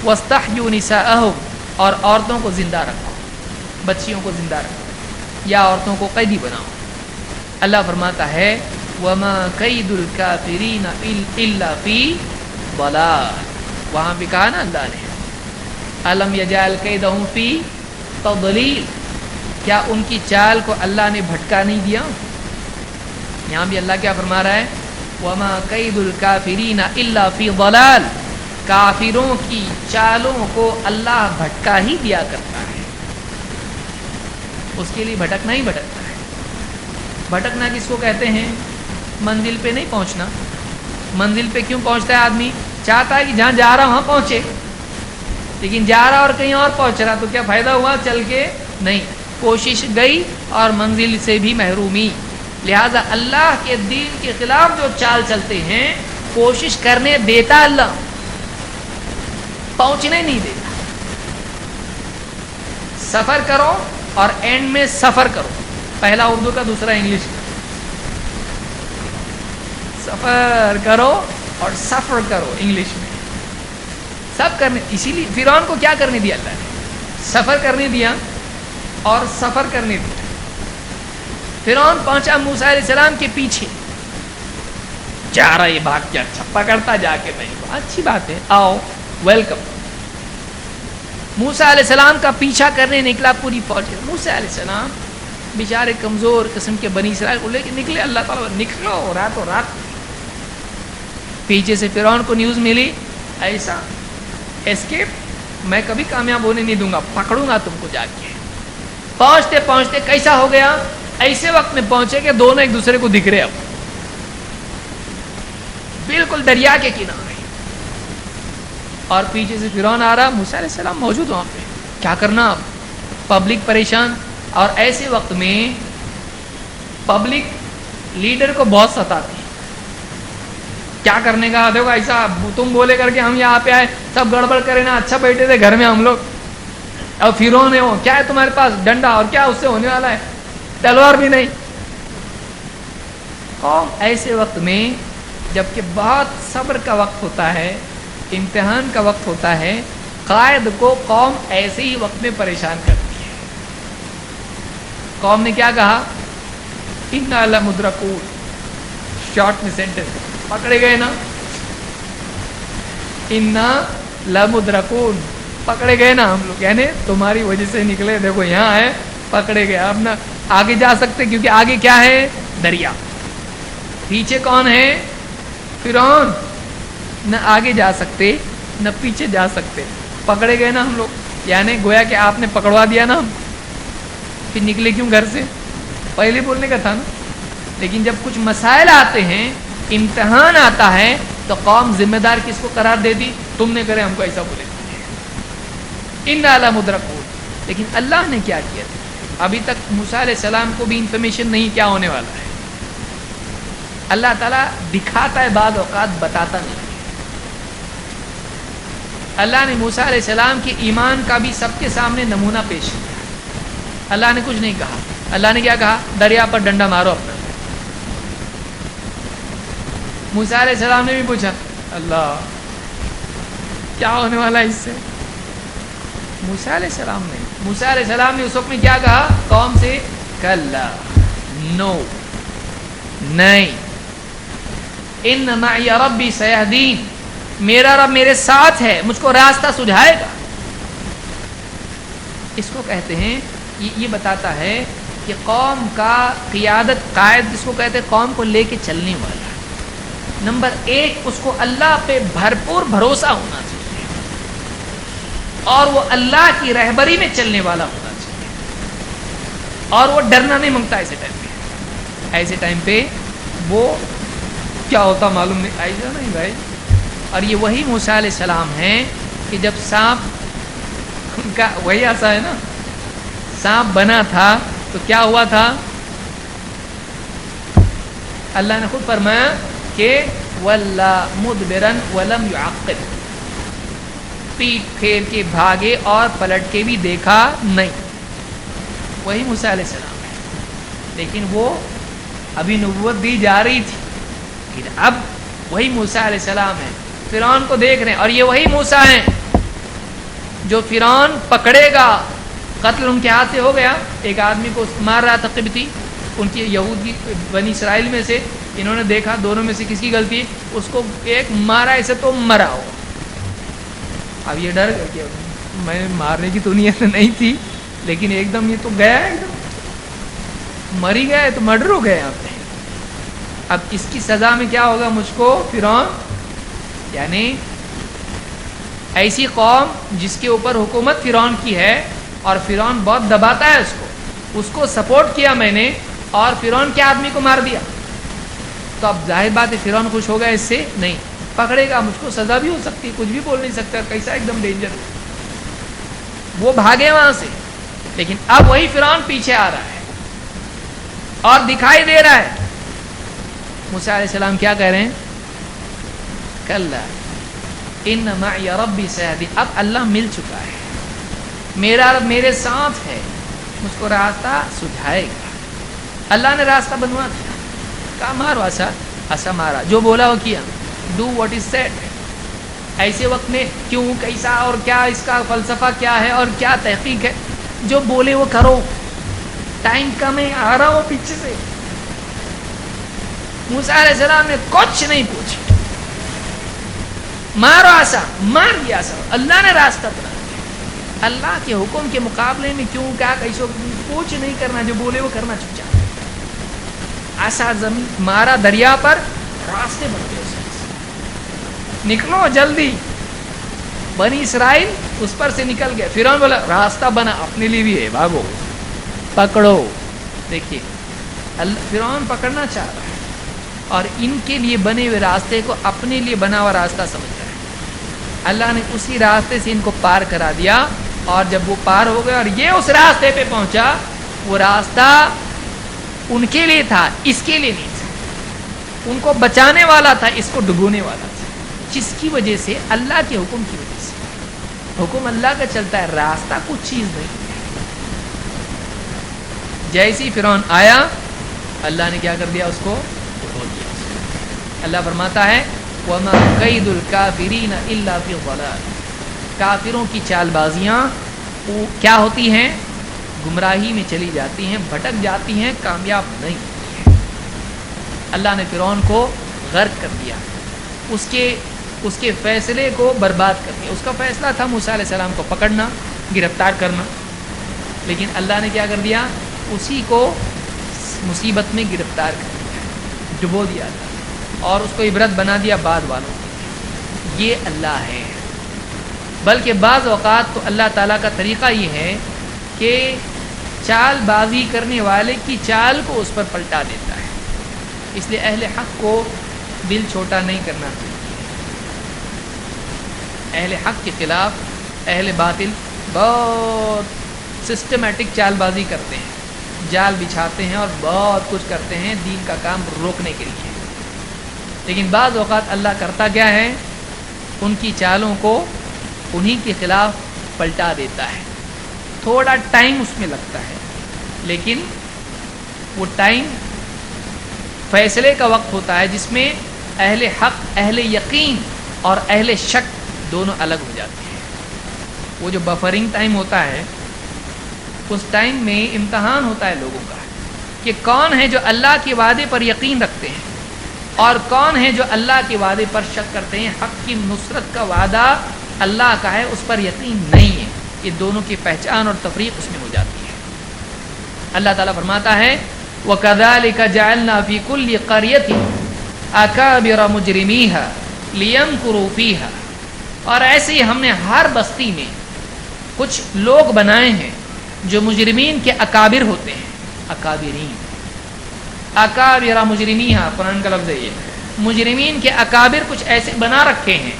واستحيوا نساءهم، اور عورتوں کو زندہ رکھو، بچیوں کو زندہ رکھو یا عورتوں کو قیدی بناؤ. اللہ فرماتا ہے وما کید الکافرین الا فی ضلال. وہاں بھی کہا نا اللہ نے الم یجعل کیدہم فی تضلیل، کیا ان کی چال کو اللہ نے بھٹکا نہیں دیا؟ یہاں بھی اللہ کیا فرما رہا ہے؟ وما کید الکافرین الا فی ضلال. کافروں کی چالوں کو اللہ بھٹکا ہی دیا کرتا ہے. اس کے لیے بھٹکنا ہی بھٹکتا ہے. بھٹکنا کس کو کہتے ہیں؟ منزل پہ نہیں پہنچنا. منزل پہ کیوں پہنچتا ہے آدمی؟ چاہتا ہے کہ جہاں جا رہا ہوں وہاں پہنچے. لیکن جا رہا اور کہیں اور پہنچ رہا تو کیا فائدہ ہوا؟ چل کے نہیں، کوشش گئی اور منزل سے بھی محرومی. لہذا اللہ کے دین کے خلاف جو چال چلتے ہیں کوشش کرنے دیتا اللہ، پہنچنے نہیں دیتا. سفر کرو اور اینڈ میں سفر کرو، پہلا اردو کا دوسرا انگلش کا. سفر کرو اور سفر کرو انگلش میں، سب کرنے. اسی لیے فرعون کو کیا کرنے دیا اللہ نے؟ سفر کرنے دیا اور سفر کرنے دیا. فرعون پہنچا موسیٰ علیہ السلام کے پیچھے، جا رہا یہ بھاگ کے، اچھا پکڑتا جا کے میں، اچھی بات ہے، آؤ ویلکم. موسیٰ علیہ السلام کا پیچھا کرنے نکلا پوری فوج. موسیٰ علیہ السلام بیچارے کمزور قسم کے بنی اسرائیل کو لے کے نکلے، اللہ تعالیٰ نکلو راتوں رات. پیچھے سے فرعون کو نیوز ملی ایسا اسکیپ میں کبھی کامیاب ہونے نہیں دوں گا، پکڑوں گا تم کو جا کے. پہنچتے پہنچتے کیسا ہو گیا؟ ایسے وقت میں پہنچے کہ دونوں ایک دوسرے کو دکھ رہے، اب بالکل دریا کے کنارے، اور پیچھے سے فرعون آ رہا. موسیٰ علیہ السلام موجود وہاں پہ، کیا کرنا اب؟ پبلک پریشان. اور ایسے وقت میں پبلک لیڈر کو بہت ستاتی، کیا کرنے کا؟ دیکھو ایسا تم بولے کر کے ہم یہاں پہ آئے، سب گڑبڑ کرے نا، اچھا بیٹھے تھے گھر میں ہم لوگ، اور فرعون ہے وہ، کیا ہے تمہارے پاس؟ ڈنڈا، اور کیا اس سے ہونے والا ہے؟ تلوار بھی نہیں. قوم ایسے وقت میں جبکہ بہت صبر کا وقت ہوتا ہے، امتحان کا وقت ہوتا ہے، قائد کو قوم ایسے ہی وقت میں پریشان کرتی ہے. قوم نے کیا کہا؟ اِنَّا لَمُدْرَكُونَ. شارٹ میں سینٹنس، پکڑے گئے نا، اِنَّا لَمُدْرَكُونَ، پکڑے گئے نا ہم لوگ، یعنی تمہاری وجہ سے نکلے، دیکھو یہاں ہے، پکڑے گئے. اب نہ آگے جا سکتے کیونکہ آگے کیا ہے؟ دریا. پیچھے کون ہے؟ فرعون. نہ آگے جا سکتے نہ پیچھے جا سکتے، پکڑے گئے نا ہم لوگ. یعنی گویا کہ آپ نے پکڑوا دیا نا ہم، پھر نکلے کیوں گھر سے؟ پہلے بولنے کا تھا نا. لیکن جب کچھ مسائل آتے ہیں، امتحان آتا ہے، تو قوم ذمہ دار کس کو قرار دے دی؟ تم نے کرے، ہم کو ایسا بولے. اِنَّا لَمُدْرَكُونَ. لیکن اللہ نے کیا کیا؟ ابھی تک موسیٰ علیہ السلام کو بھی انفارمیشن نہیں کیا ہونے والا ہے. اللہ تعالیٰ دکھاتا ہے بعض اوقات، بتاتا نہیں. اللہ نے موسیٰ علیہ السلام کے ایمان کا بھی سب کے سامنے نمونہ پیش کیا. اللہ نے کچھ نہیں کہا. اللہ نے کیا کہا؟ دریا پر ڈنڈا مارو اپنا. موسیٰ علیہ السلام نے بھی پوچھا، اللہ کیا ہونے والا ہے اس سے؟ موسیٰ علیہ السلام نے اس وقت میں کیا کہا قوم سے؟ کلا، نو، نہیں، ان معی ربی سیہدین، میرا رب میرے ساتھ ہے، مجھ کو راستہ سجھائے گا. اس کو کہتے ہیں، یہ بتاتا ہے کہ قوم کا قیادت، قائد جس کو کہتے ہیں قوم کو لے کے چلنے والا. نمبر ایک، اس کو اللہ پہ بھرپور بھروسہ ہونا چاہیے اور وہ اللہ کی رہبری میں چلنے والا ہونا چاہیے، اور وہ ڈرنا نہیں مانگتا. ایسے ٹائم پہ وہ کیا ہوتا معلوم نہیں، ایسا نہیں بھائی. اور یہ وہی موسیٰ علیہ السلام ہیں کہ جب سانپ ان کا وہی ایسا ہے نا، سانپ بنا تھا تو کیا ہوا تھا؟ اللہ نے خود فرمایا کہ وَلَّا مُدْبِرًا وَلَمْ يُعَقِّبْ، پیٹ پھیر کے بھاگے اور پلٹ کے بھی دیکھا نہیں. وہی موسیٰ علیہ السلام ہے، لیکن وہ ابھی نبوت دی جا رہی تھی. اب وہی موسیٰ علیہ السلام ہے، فرعون کو دیکھ رہے ہیں، اور یہ وہی موسیٰ ہیں جو فرعون پکڑے گا. قتل ان کے ہاتھ سے ہو گیا. ایک آدمی کو مار رہا تھا قبطی، ان کی یہود کی بنی اسرائیل میں سے. انہوں نے دیکھا دونوں میں سے کس کی غلطی، اس کو ایک مارا، ایسے تو مرا ہو. اب یہ ڈر گیا، میں مارنے کی تو نیت نہیں تھی، لیکن ایک دم یہ تو گیا، ایک دم مری گیا، تو مرڈر ہو گیا. اب اس کی سزا میں کیا ہوگا مجھ کو؟ فرعون، یعنی ایسی قوم جس کے اوپر حکومت فرعون کی ہے اور فرعون بہت دباتا ہے اس کو سپورٹ کیا میں نے، اور فرعون کے آدمی کو مار دیا. تو اب ظاہر بات ہے فرعون خوش ہوگا اس سے؟ نہیں. پکڑے گا، مجھ کو سزا بھی ہو سکتی، کچھ بھی بول نہیں سکتا، کیسا ایک دم ڈینجر. وہ بھاگے وہاں سے. لیکن اب وہی فرعون پیچھے آ رہا ہے اور دکھائی دے رہا ہے. موسیٰ علیہ السلام کیا کہہ رہے ہیں؟ کلا ان معی ربی سیہدین. اب اللہ مل چکا ہے, میرا رب میرے ساتھ ہے, مجھ کو راستہ سجھائے گا. اللہ نے راستہ بنوا دیا. کہا مارو ایسا ایسا مارا, جو بولا وہ کیا. Do what is said. ایسے وقت میں کیوں, کیسا اور کیا, اس کا فلسفہ کیا ہے اور کیا تحقیق ہے, جو بولے وہ کرو. ٹائم کم ہے, آ رہا ہو پیچھے سے. موسیٰ علیہ السلام نے کچھ نہیں پوچھا, مارو ایسا مار دیا. ایسا اللہ نے راستہ بنا دیا. اللہ کے حکم کے مقابلے میں کیوں کیا کیسو کچھ نہیں کرنا, جو بولے وہ کرنا چپ چاپ. ایسا زمین مارا, دریا پر راستے بن گئے. نکلو جلدی. بنی اسرائیل اس پر سے نکل گئے. فرعون بولا راستہ بنا, اپنے لیے بھی ہے, بھاگو پکڑو. دیکھیے فرعون پکڑنا چاہ رہا ہے اور ان کے لیے بنے ہوئے راستے کو اپنے لیے بنا ہوا راستہ سمجھ رہا ہے. اللہ نے اسی راستے سے ان کو پار کرا دیا, اور جب وہ پار ہو گئے اور یہ اس راستے پہ پہنچا, وہ راستہ ان کے لیے تھا, اس کے لیے نہیں تھا. ان کو بچانے والا تھا, اس کو ڈبونے والا تھا. جس کی وجہ سے, اللہ کے حکم کی وجہ سے, حکم اللہ کا چلتا ہے, راستہ کچھ چیز نہیں ہے. جیسی فرعون آیا, اللہ نے کیا کر دیا, اس کو ڈبو دیا. اللہ فرماتا ہے وَمَا قَيْدُ الْكَافِرِينَ إِلَّا فِي ضَلَالٍ. کافروں کی چال بازیاں کیا ہوتی ہیں؟ گمراہی میں چلی جاتی ہیں, بھٹک جاتی ہیں, کامیاب نہیں ہوتی ہیں. اللہ نے فرعون کو غرق کر دیا, اس کے فیصلے کو برباد کر دیا. اس کا فیصلہ تھا موسیٰ علیہ السلام کو پکڑنا, گرفتار کرنا, لیکن اللہ نے کیا کر دیا, اسی کو مصیبت میں گرفتار کر دیا, ڈبو دیا تھا, اور اس کو عبرت بنا دیا بعد والوں کو. یہ اللہ ہے. بلکہ بعض اوقات تو اللہ تعالیٰ کا طریقہ یہ ہے کہ چال بازی کرنے والے کی چال کو اس پر پلٹا دیتا ہے. اس لیے اہل حق کو دل چھوٹا نہیں کرنا چاہیے. اہل حق کے خلاف اہل باطل بہت سسٹمیٹک چال بازی کرتے ہیں, جال بچھاتے ہیں اور بہت کچھ کرتے ہیں دین کا کام روکنے کے لیے. لیکن بعض اوقات اللہ کرتا کیا ہے, ان کی چالوں کو انہی کے خلاف پلٹا دیتا ہے. تھوڑا ٹائم اس میں لگتا ہے, لیکن وہ ٹائم فیصلے کا وقت ہوتا ہے جس میں اہل حق, اہل یقین اور اہل شک دونوں الگ ہو جاتے ہیں. وہ جو بفرنگ ٹائم ہوتا ہے, اس ٹائم میں امتحان ہوتا ہے لوگوں کا کہ کون ہے جو اللہ کے وعدے پر یقین رکھتے ہیں اور کون ہے جو اللہ کے وعدے پر شک کرتے ہیں. حق کی نصرت کا وعدہ اللہ کا ہے, اس پر یقین نہیں ہے. یہ دونوں کی پہچان اور تفریق اس میں ہو جاتی ہے. اللہ تعالیٰ فرماتا ہے وَكَذَلِكَ جَعَلْنَا فِي كُلِّ قَرْيَةٍ أَكَابِرَ مُجْرِمِيهَا لِيَمْكُرُوا فِيهَا. اور ایسے ہی ہم نے ہر بستی میں کچھ لوگ بنائے ہیں جو مجرمین کے اکابر ہوتے ہیں. اکابرین, اکابر مجرمیہا قرآن کا لفظ ہے یہ. مجرمین کے اکابر کچھ ایسے بنا رکھے ہیں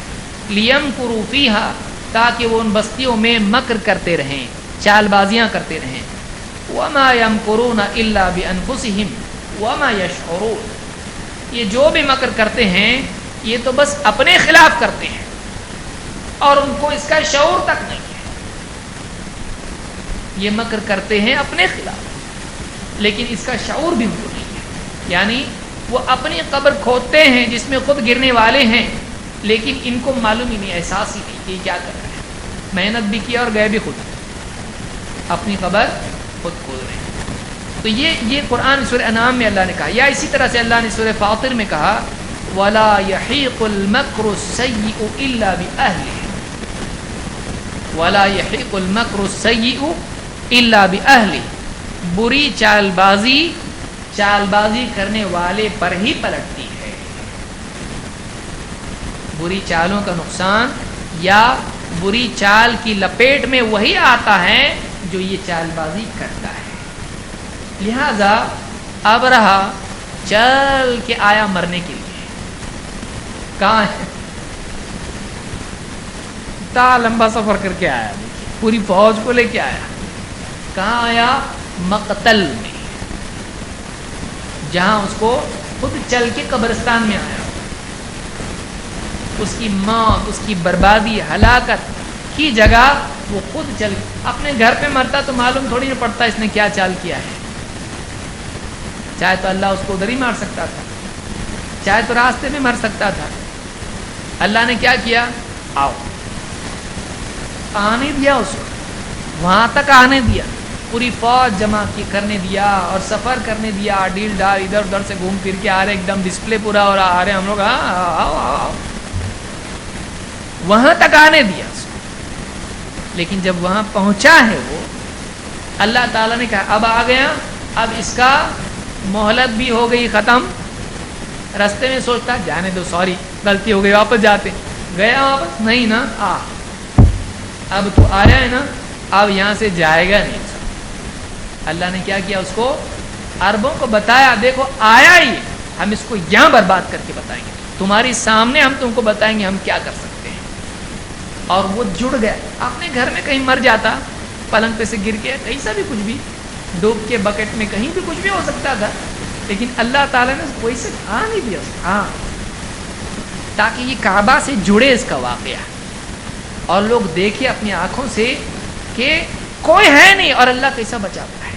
لیمکروا فیہا, تاکہ وہ ان بستیوں میں مکر کرتے رہیں, چال بازیاں کرتے رہیں. وما یمکرون الا بانفسہم وما یشعرون. یہ جو بھی مکر کرتے ہیں یہ تو بس اپنے خلاف کرتے ہیں اور ان کو اس کا شعور تک نہیں ہے. یہ مکر کرتے ہیں اپنے خلاف, لیکن اس کا شعور بھی ان کو نہیں ہے. یعنی وہ اپنی قبر کھودتے ہیں جس میں خود گرنے والے ہیں, لیکن ان کو معلوم ہی نہیں, احساس ہی نہیں کہ یہ کیا کر رہے ہیں. محنت بھی کیا اور گئے بھی خود, اپنی قبر خود کھود رہے ہیں. تو یہ قرآن سورہ انعام میں اللہ نے کہا. یا اسی طرح سے اللہ نے سورہ فاطر میں کہا وَلَا يَحِيقُ الْمَكْرُ السَّيِّئُ إِلَّا بِأَهْلِهِ. وَلَا يَحِيقُ الْمَكْرُ السَّيِّئُ إِلَّا بِأَهْلِهِ. بری چال بازی کرنے والے پر ہی پلٹتی ہے. بری چالوں کا نقصان یا بری چال کی لپیٹ میں وہی آتا ہے جو یہ چال بازی کرتا ہے. لہذا ابرہا چل کے آیا مرنے کے لیے. کہاں ہے؟ اتنا لمبا سفر کر کے آیا. پوری فوج کو لے کے آیا. کہاں آیا؟ مقتل میں، جہاں اس کو خود چل کے قبرستان میں آیا. اس کی موت، اس کی بربادی، ہلاکت کی جگہ وہ خود چل. اپنے گھر پہ مرتا تو معلوم تھوڑی نہ پڑتا اس نے کیا چال کیا ہے. چاہے تو اللہ اس کو ادھر ہی مار سکتا تھا، چاہے تو راستے میں مر سکتا تھا. اللہ نے کیا کیا؟ آؤ، آنے دیا اس کو، وہاں تک آنے دیا. پوری فوج جمع کی کرنے دیا اور سفر کرنے دیا. ڈیل ڈال ادھر ادھر سے گھوم پھر کے آ رہے، ایک دم ڈسپلے پورا ہو رہا، آ رہے ہم لوگ، آؤ آؤ آؤ، وہاں تک آنے دیا اس کو. لیکن جب وہاں پہنچا ہے وہ، اللہ تعالیٰ نے کہا اب آ گیا، اب اس کا مہلت بھی ہو گئی ختم. رستے میں سوچتا جانے دو، سوری غلطی ہو گئی، واپس جاتے. گیا واپس نہیں نا، اب تو آیا ہے نا، اب یہاں سے جائے گا نہیں. اللہ نے کیا کیا؟ اس کو عربوں کو بتایا، دیکھو آیا ہی، ہم اس کو یہاں برباد کر کے بتائیں گے، تمہاری سامنے ہم تم کو بتائیں گے ہم کیا کر سکتے ہیں. اور وہ جڑ گیا. اپنے گھر میں کہیں مر جاتا، پلنگ پہ سے گر کے، کہیں سا بھی کچھ بھی، ڈوب کے بکٹ میں کہیں بھی کچھ بھی ہو سکتا تھا. لیکن اللہ تعالیٰ نے کوئی سے نہیں دیا، ہاں، تاکہ یہ کعبہ سے جڑے اس کا واقعہ اور لوگ دیکھے اپنی آنکھوں سے کہ کوئی ہے نہیں اور اللہ کیسا بچاتا ہے.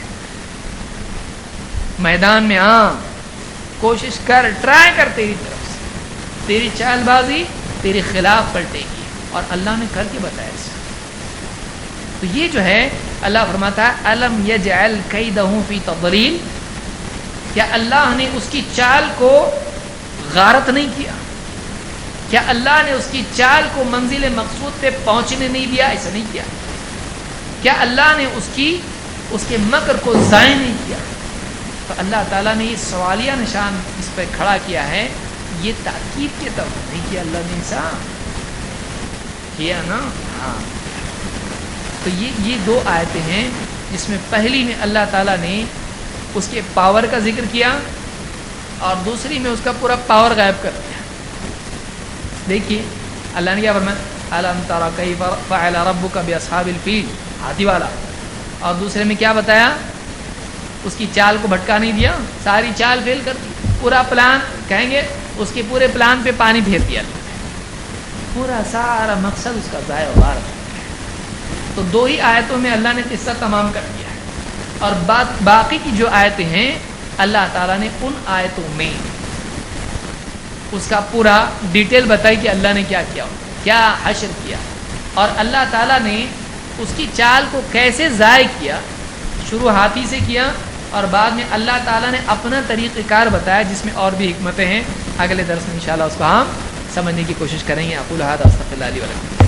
میدان میں کوشش کر، ٹرائی کر، تیری طرف سے تیری چال بازی تیرے خلاف پلٹے گی، اور اللہ نے کر کے بتایا اس. تو یہ جو ہے اللہ فرماتا ہے الم یجعل کیدہ فی تضلیل، کیا اللہ نے اس کی چال کو غارت نہیں کیا؟ کیا اللہ نے اس کی چال کو منزل مقصود پہ پہنچنے نہیں دیا؟ ایسا نہیں کیا. کیا اللہ نے اس کے مکر کو ضائع نہیں کیا؟ تو اللہ تعالیٰ نے یہ سوالیہ نشان اس پہ کھڑا کیا ہے. یہ تاکید کے طور پر نہیں کیا، اللہ نے انسان کیا نا. ہاں، تو یہ دو آیتیں ہیں جس میں پہلی میں اللہ تعالیٰ نے اس کے پاور کا ذکر کیا اور دوسری میں اس کا پورا پاور غائب کر دیا. دیکھیے اللہ نے کیا فرمایا، الم تر کیف فعل ربک باصحاب الفیل، ہاتھی والا. اور دوسرے میں کیا بتایا؟ اس کی چال کو بھٹکا نہیں دیا، ساری چال فیل کر دی. پورا پلان کہیں گے، اس کے پورے پلان پہ پانی پھیر دیا. پورا سارا مقصد اس کا ضائع ہوا. تو دو ہی آیتوں میں اللہ نے قصہ تمام کر دیا ہے. اور باقی کی جو آیتیں ہیں اللہ تعالیٰ نے ان آیتوں میں اس کا پورا ڈیٹیل بتائی کہ اللہ نے کیا کیا، کیا حشر کیا، اور اللہ تعالیٰ نے اس کی چال کو کیسے ضائع کیا. شروع ہاتھی سے کیا اور بعد میں اللہ تعالیٰ نے اپنا طریقہ کار بتایا جس میں اور بھی حکمتیں ہیں. اگلے درس میں انشاءاللہ اس کو ہم سمجھنے کی کوشش کریں گے. اقول ھذا استغفر اللہ لی ولکم.